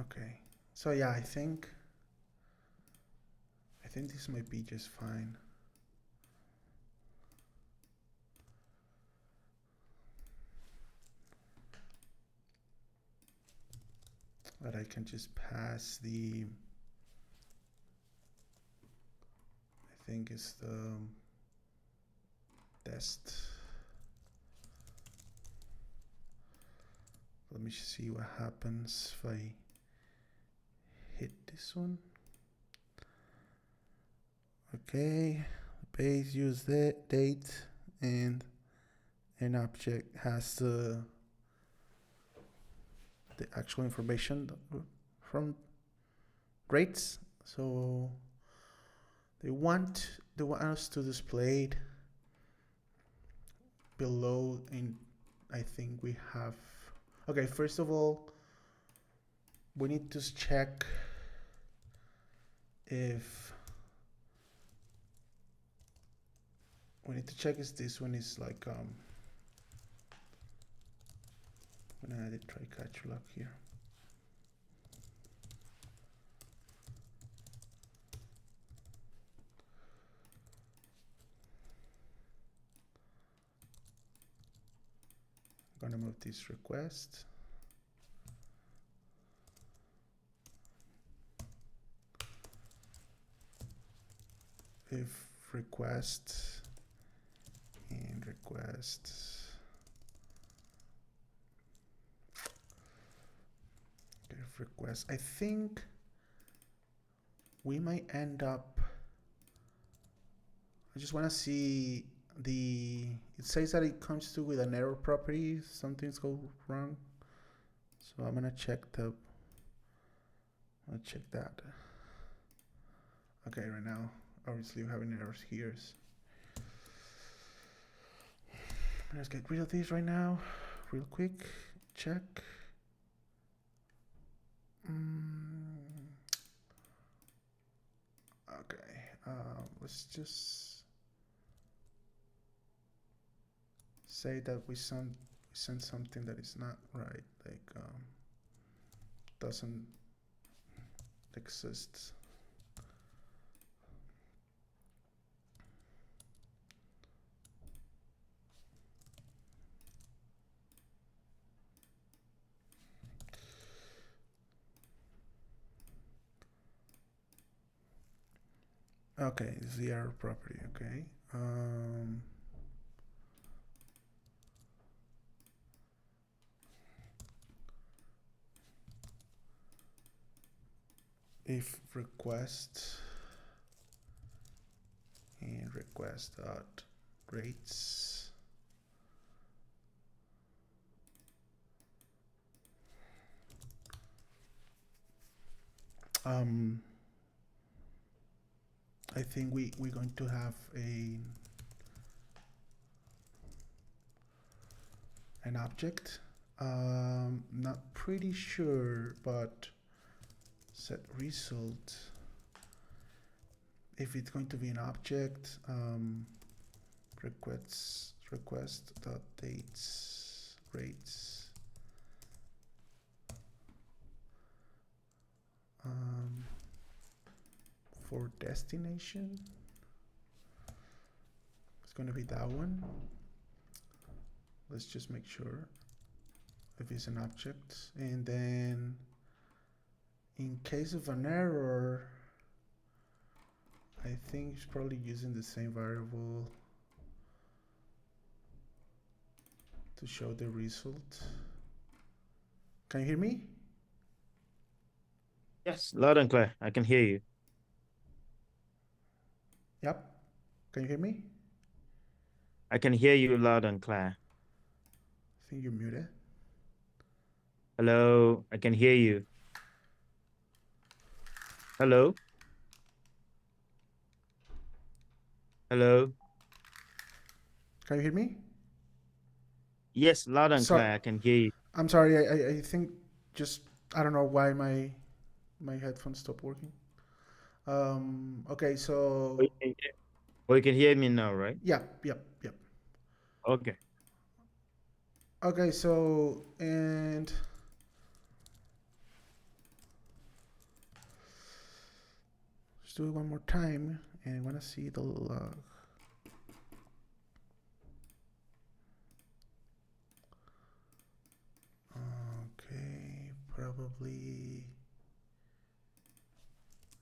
Okay, so yeah, I think this might be just fine. But I can just pass the, I think it's the test. Let me see what happens if I hit this one. Okay, base use the date and an object has the actual information from rates. So they want us to display it below, and I think we have. Okay, first of all, we need to check if this one is like I'm gonna add a try catch lock here. I'm gonna move this request. If request and request. If request, I think we might end up, I just want to see it says that it comes to with an error property, something's go wrong. So I'm gonna check that. Okay, right now, obviously we're having errors here. Let's get rid of these right now, real quick, check. Okay, let's just say that we sent something that is not right, like doesn't exist. Okay, it's the error property. Okay. If request and request dot rates I think we're going to have an object. Not pretty sure, but set result. If it's going to be an object, request dot dates rates. For destination, it's going to be that one. Let's just make sure if it's an object, and then in case of an error, I think it's probably using the same variable to show the result. Can you hear me? Yes, loud and clear. I can hear you. Yep. Can you hear me? I can hear you loud and clear. I think you're muted. Hello, I can hear you. Hello? Hello? Can you hear me? Yes, loud and clear. I can hear you. I'm sorry. I think just I don't know why my headphones stopped working. Okay, so You can hear me now, right? yep. Okay. Okay, so and let's do it one more time, and I want to see the log. Okay, probably.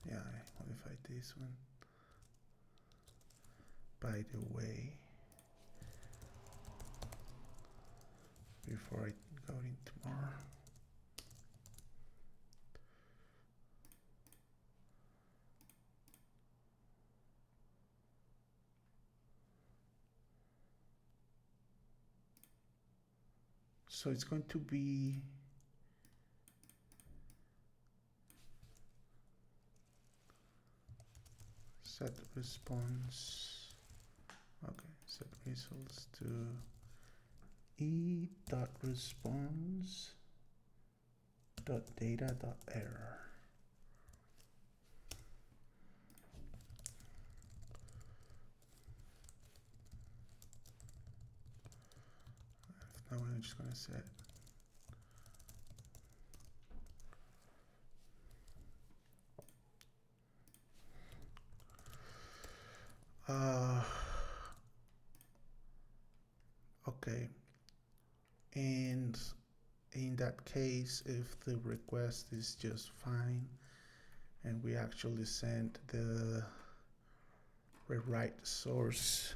Yeah, I modified this one. By the way, before I go into more. So it's going to be set response. Okay, set results to e.response .data.error. Now I'm just gonna set okay, and in that case, if the request is just fine and we actually send the right source,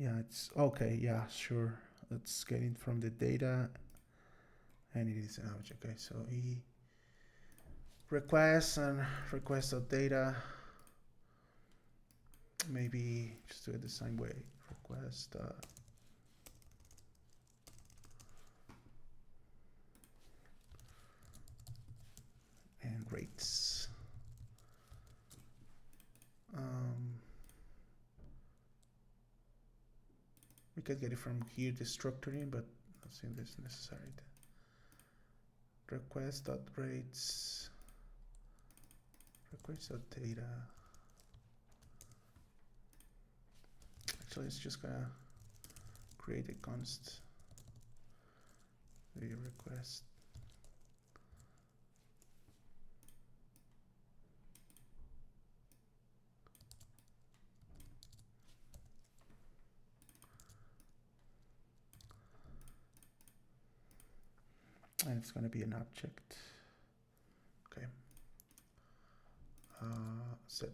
Yeah, it's okay. Yeah, sure. Let's get it from the data, and it is an object. Okay, so request and request of data. Maybe just do it the same way. Request and rates. We could get it from here, the structuring, but I don't think this necessary. Request dot rates. Request dot data. Actually, it's just gonna create a const. The request. And it's going to be an object. Okay. Set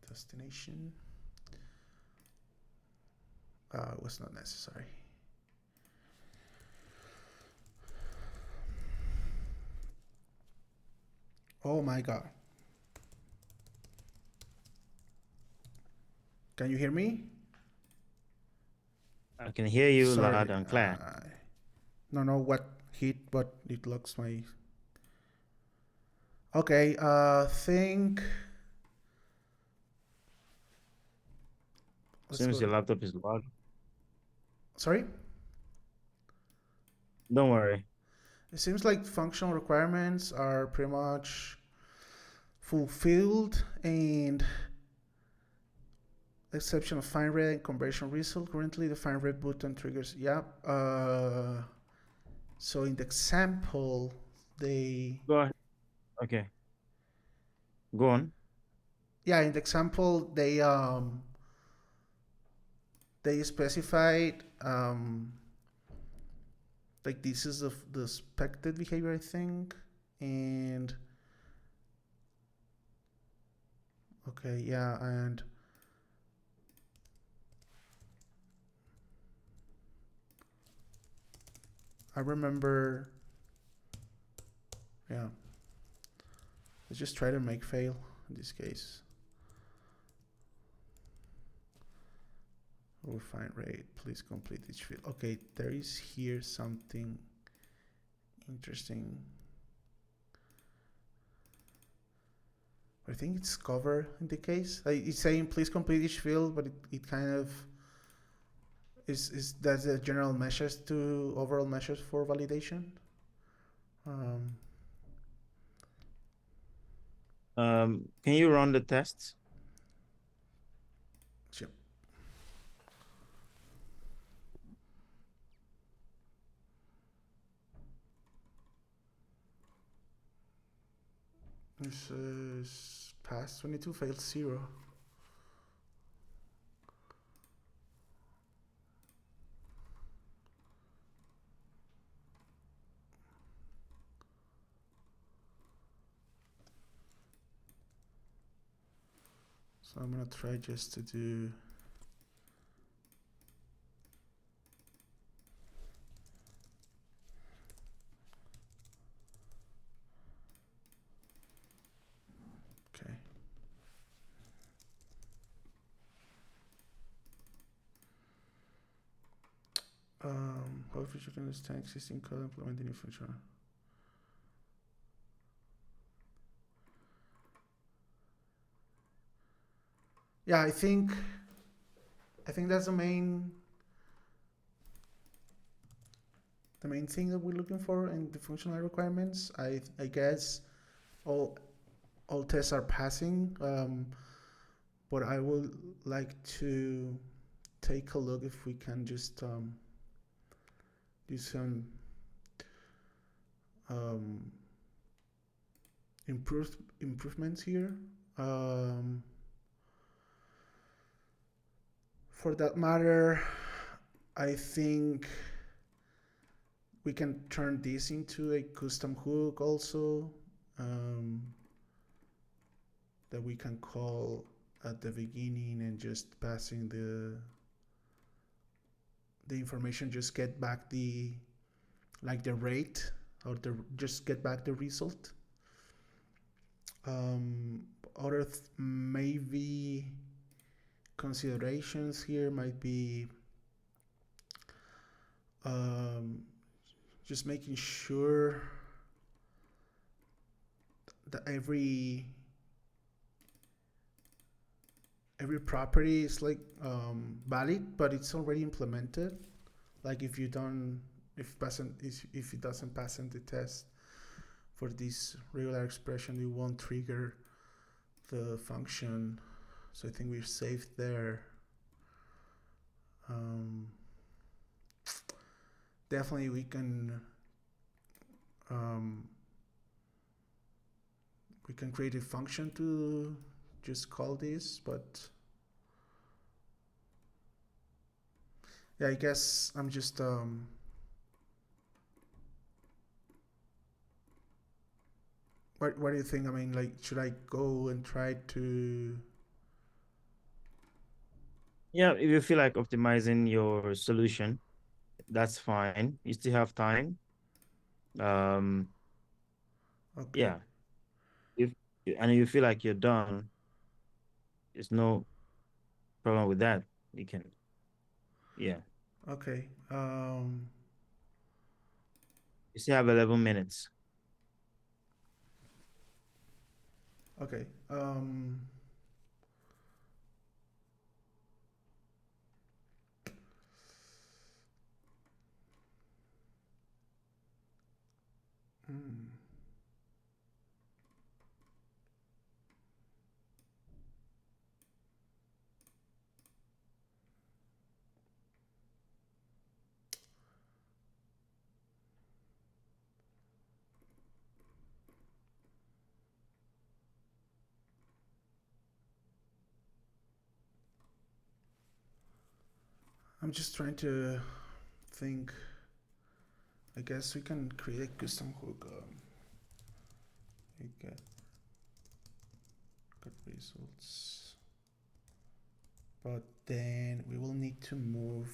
destination. It was not necessary. Oh my God. Can you hear me? I can hear you Sorry. loud and clear. Don't know what hit, but it looks my. Okay. Think. Seems your laptop is loud. Sorry. Don't worry. It seems like functional requirements are pretty much fulfilled, and exception of find rate and conversion result. Currently, the find rate button triggers. Yeah. So in the example, they. Go ahead. Okay. Go on. Yeah, in the example, they specified like this is the expected behavior, I think, and okay, yeah, and I remember, yeah. Let's just try to make fail in this case. Or find rate, please complete each field. Okay, there is here something interesting. I think it's cover in the case. It's saying please complete each field, but it kind of is that's the general measures to overall measures for validation. Can you run the tests? Sure. This is pass 22, failed 0. So I'm gonna try just to do okay. How if you should understand existing code, implement the new function. Yeah, I think that's the main thing that we're looking for in the functional requirements. I guess all tests are passing, but I would like to take a look if we can just do some improvements here. For that matter, I think we can turn this into a custom hook also, that we can call at the beginning and just passing the information, just get back the rate, or just get back the result. Other maybe considerations here might be just making sure that every property is like valid, but it's already implemented. Like if it doesn't pass in the test for this regular expression, it won't trigger the function. So I think we're safe there. Definitely we can create a function to just call this, but yeah, I guess I'm just what do you think? I mean, like, should I go and try to? Yeah, if you feel like optimizing your solution, that's fine. You still have time. Um, Okay. yeah. If and you feel like you're done, there's no problem with that. You can, yeah. Okay. You still have 11 minutes. Okay. Hmm. I'm just trying to think. I guess we can create a custom hook. We get good results, but then we will need to move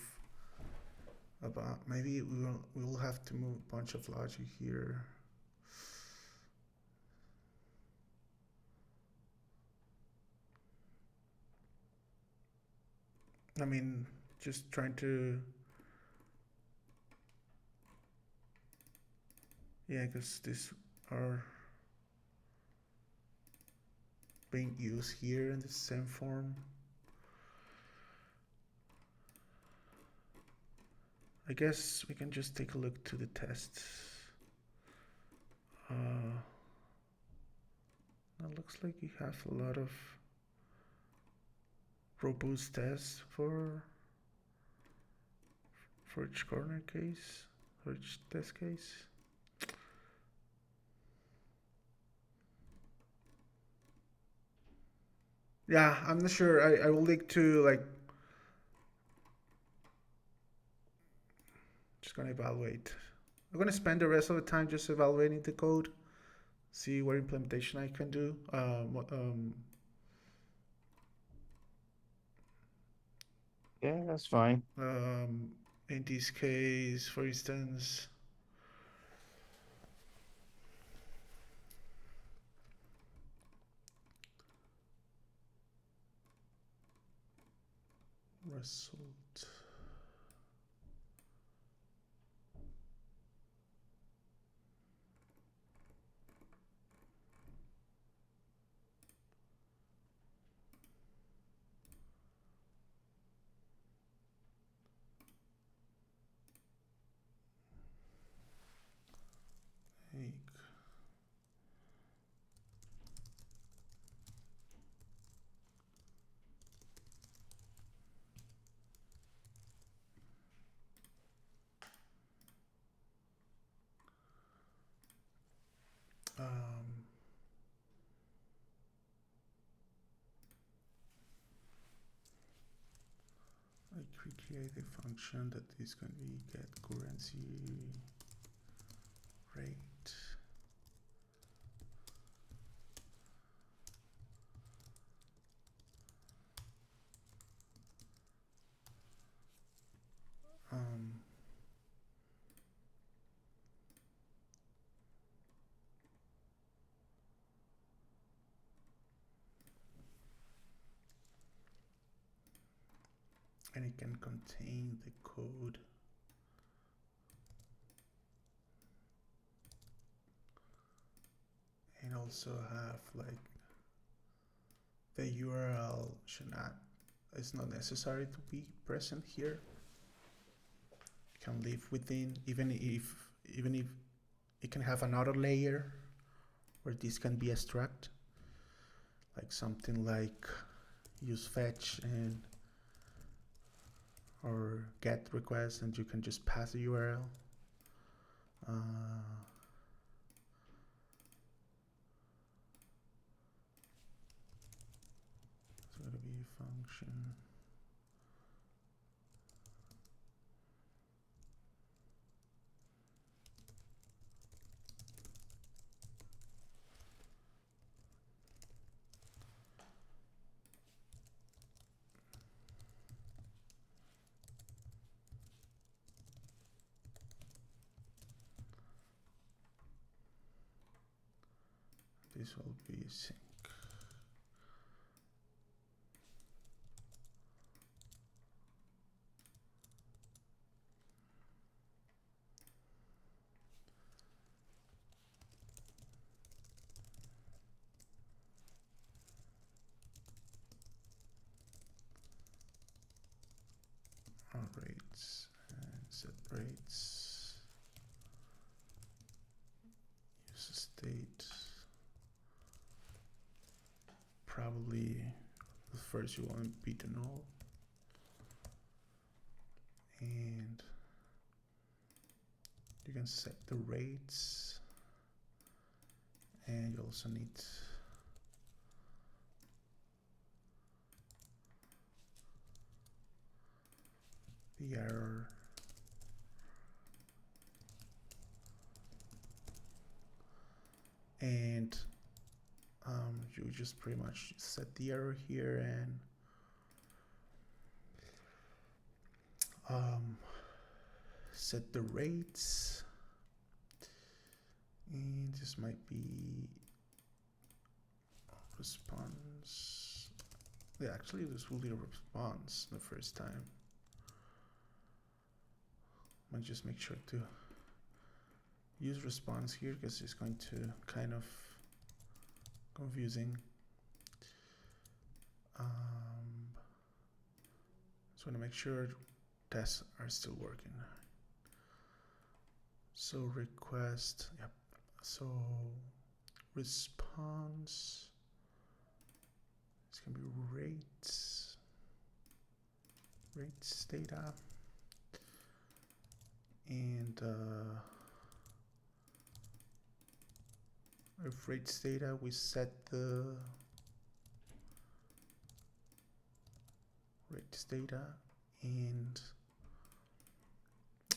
about. Maybe we will have to move a bunch of logic here. I mean, just trying to. Yeah, because these are being used here in the same form. I guess we can just take a look to the tests. It looks like you have a lot of robust tests for each corner case, for each test case. Yeah, I'm not sure. I will like to just gonna evaluate. I'm gonna spend the rest of the time just evaluating the code, see what implementation I can do. Yeah, that's fine. In this case, for instance, result. I create a function that is going to be get currency rate. and it can contain the code. And also have like the URL it's not necessary to be present here. You can live within, even if it can have another layer where this can be abstract, like something like use fetch and or get request, and you can just pass the URL. It's going to be a function. This will be sync. Rates and set rates. Use state. Probably the first you want to be the null, and you can set the rates, and you also need the error. And you just pretty much set the error here and set the rates. And this might be response. Yeah, actually this will be a response the first time. Might just make sure to use response here because it's going to kind of confusing. So want to make sure tests are still working. So request, yep. So response, it's gonna be rates data, and if rates data, we set the rates data, and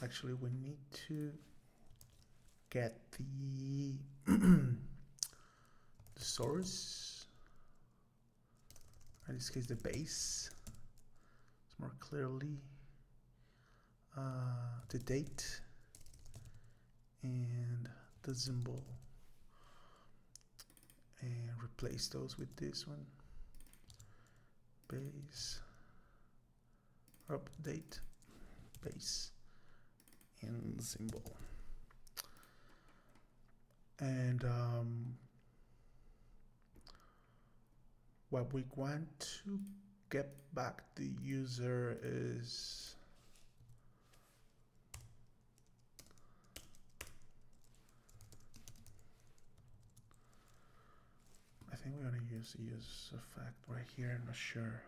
actually we need to get the the source, in this case the base, it's more clearly the date and the symbol, and replace those with this one, base, update, base, and symbol. And what we want to get back the user is I think we're gonna use effect right here, I'm not sure.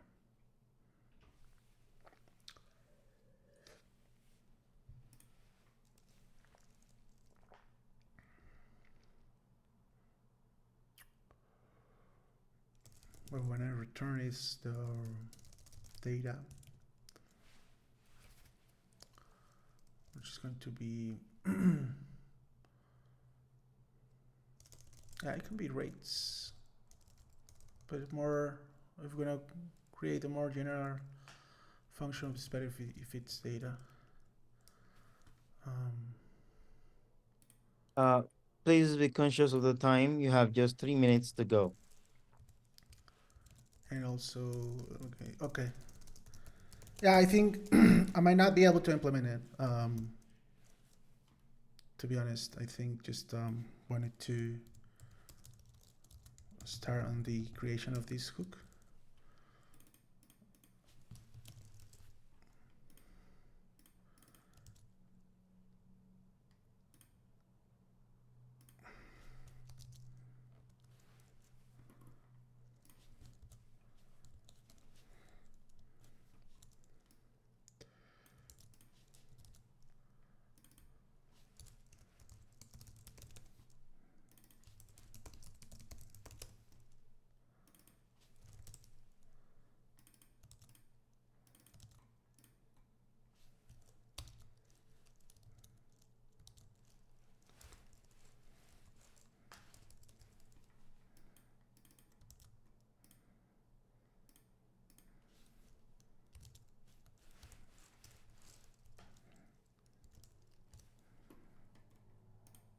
But when I return is the data, which is going to be yeah, it can be rates, but more if we're gonna create a more general function, it's better if it's data. Please be conscious of the time. You have just 3 minutes to go. And also, okay. Yeah, I think I might not be able to implement it. To be honest, I think just wanted to start on the creation of this hook.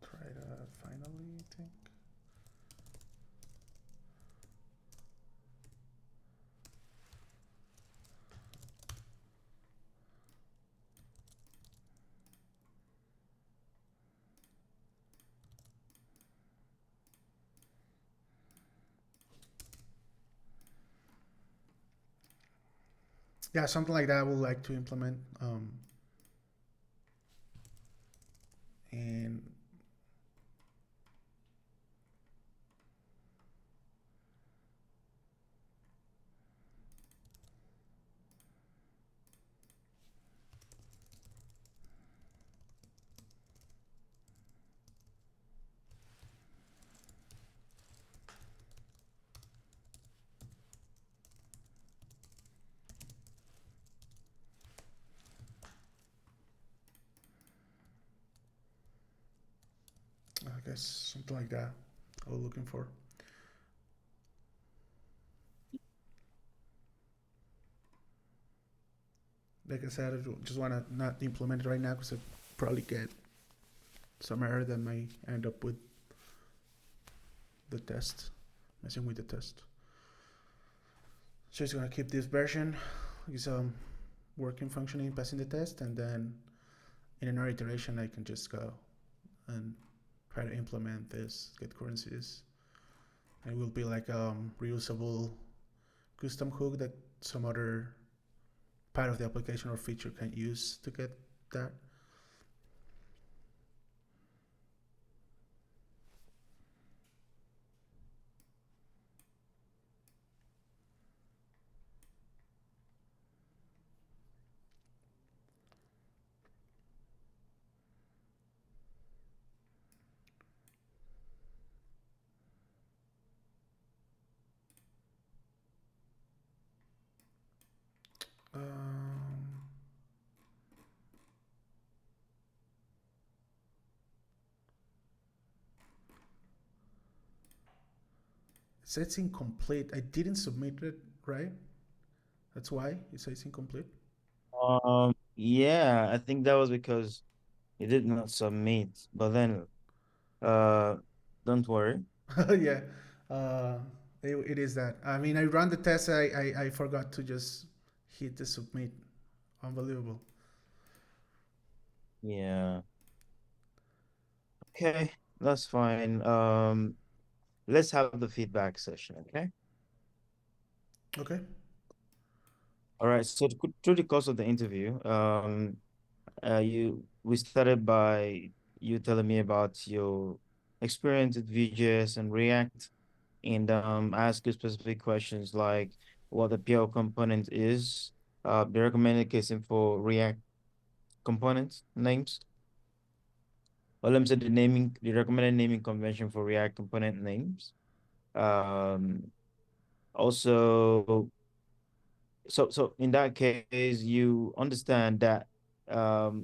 Try to finally think. Yeah, something like that I would like to implement. And I guess something like that I was looking for. Like I said, I just want to not implement it right now because I probably get some error that might end up with the test, messing with the test. So it's gonna keep this version, it's working, functioning, passing the test, and then in another iteration I can just go and try to implement this, get currencies. It will be like reusable custom hook that some other part of the application or feature can use to get that. Um, it says incomplete. I didn't submit it, right? That's why it says incomplete. Yeah, I think that was because you did not submit, but then uh don't worry. Yeah, uh, it is that. I mean, I ran the test. I forgot to just hit the submit. Unbelievable. Yeah. Okay, that's fine. Let's have the feedback session, okay? Okay. All right, so through the course of the interview, we started by you telling me about your experience with Vue.js and React, and ask you specific questions like what the PL component is, the recommended casing for React components names, or let me say the recommended naming convention for React component names. Um, Also, so in that case, you understand that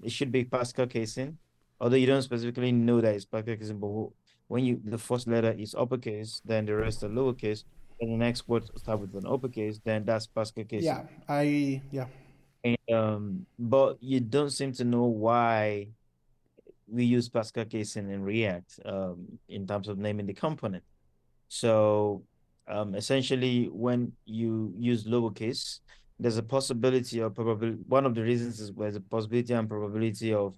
it should be Pascal casing, although you don't specifically know that it's Pascal casing, but when you the first letter is uppercase, then the rest are lowercase, and the next word start with an uppercase, then that's Pascal casing. Yeah. I yeah. And but you don't seem to know why we use Pascal casing in React in terms of naming the component. So essentially when you use lowercase, there's a possibility or probably one of the reasons is there's a possibility and probability of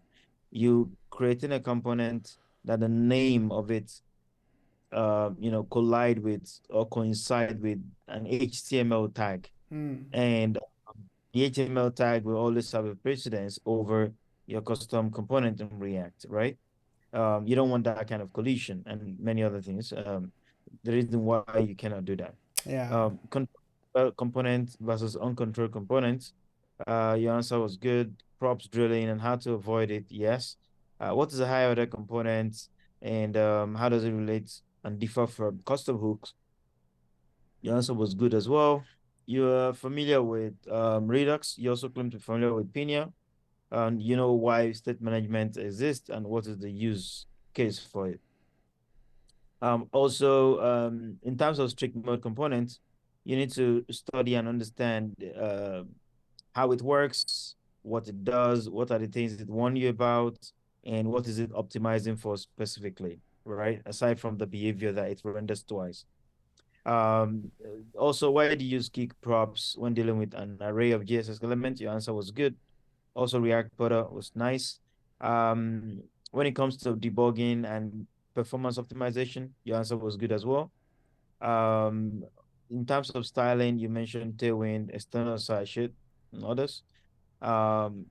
you creating a component that the name of it collide with or coincide with an HTML tag. Mm. And the HTML tag will always have a precedence over your custom component in React, right? You don't want that kind of collision and many other things. The reason why you cannot do that. Yeah. Component versus uncontrolled components. Your answer was good. Props drilling and how to avoid it. Yes. What is a high order component and how does it relate and differ from custom hooks? Your answer was good as well. You're familiar with Redux. You also claim to be familiar with Pinia, and you know why state management exists and what is the use case for it. Also, in terms of strict mode components, you need to study and understand how it works, what it does, what are the things it warn you about, and what is it optimizing for specifically, right? Aside from the behavior that it renders twice. Also, why do you use kick props when dealing with an array of JSS elements? Your answer was good. Also, React Butter was nice. When it comes to debugging and performance optimization, your answer was good as well. Um, in terms of styling, you mentioned Tailwind, external side sheet, and others. Um,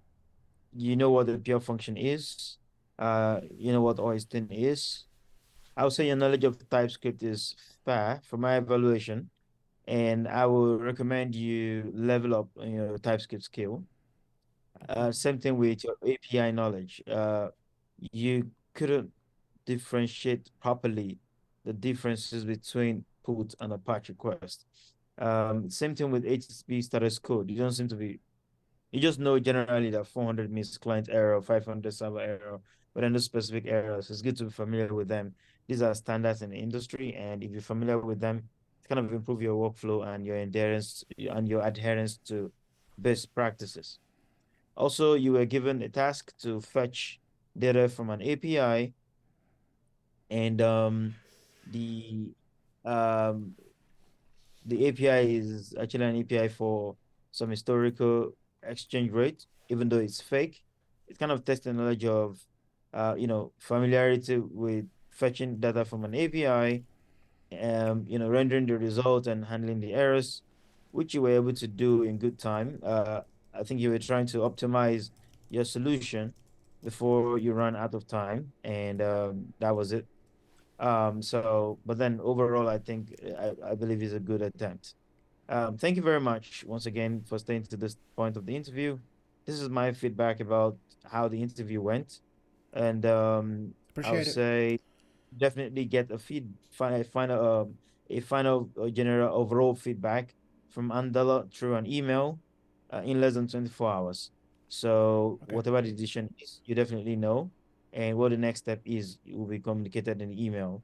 you know what the pure function is. You know what Oyster is. I would say your knowledge of TypeScript is fair from my evaluation, and I would recommend you level up your TypeScript skill. Okay. Same thing with your API knowledge. You couldn't differentiate properly the differences between put and a patch request. Same thing with HTTP status code. You don't seem to be, you just know generally that 400 means client error, 500 server error, but then those specific errors, it's good to be familiar with them. These are standards in the industry, and if you're familiar with them, it kind of improve your workflow and your adherence to best practices. Also, you were given a task to fetch data from an API, and the um, the API is actually an API for some historical exchange rate, even though it's fake. It's kind of testing knowledge of, familiarity with fetching data from an API, rendering the result and handling the errors, which you were able to do in good time. I think you were trying to optimize your solution before you run out of time, and that was it. But then overall, I think I believe it's a good attempt. Thank you very much once again for staying to this point of the interview. This is my feedback about how the interview went, and I'll Appreciate it. say definitely get a final general overall feedback from Andala through an email in less than 24 hours. So Okay. whatever the decision is, you definitely know, and what the next step is will be communicated in the email.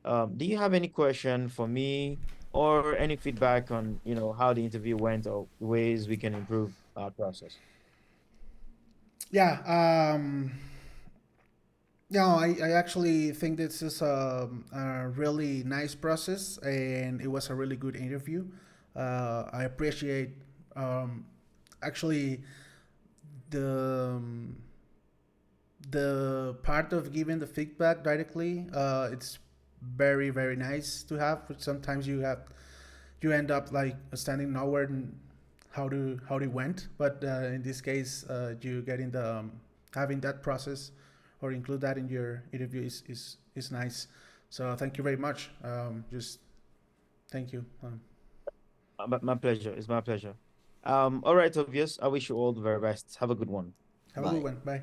Do you have any question for me or any feedback on, how the interview went or ways we can improve our process? Yeah. No, I actually think this is a really nice process, and it was a really good interview. I appreciate um, actually the the part of giving the feedback directly. It's very nice to have. But sometimes you end up like standing nowhere and how it went. But in this case, you getting the having that process or include that in your interview is nice. So thank you very much. Just thank you. My pleasure. It's my pleasure. All right, obvious. I wish you all the very best. Have a good one. Have a good Bye. one. Bye.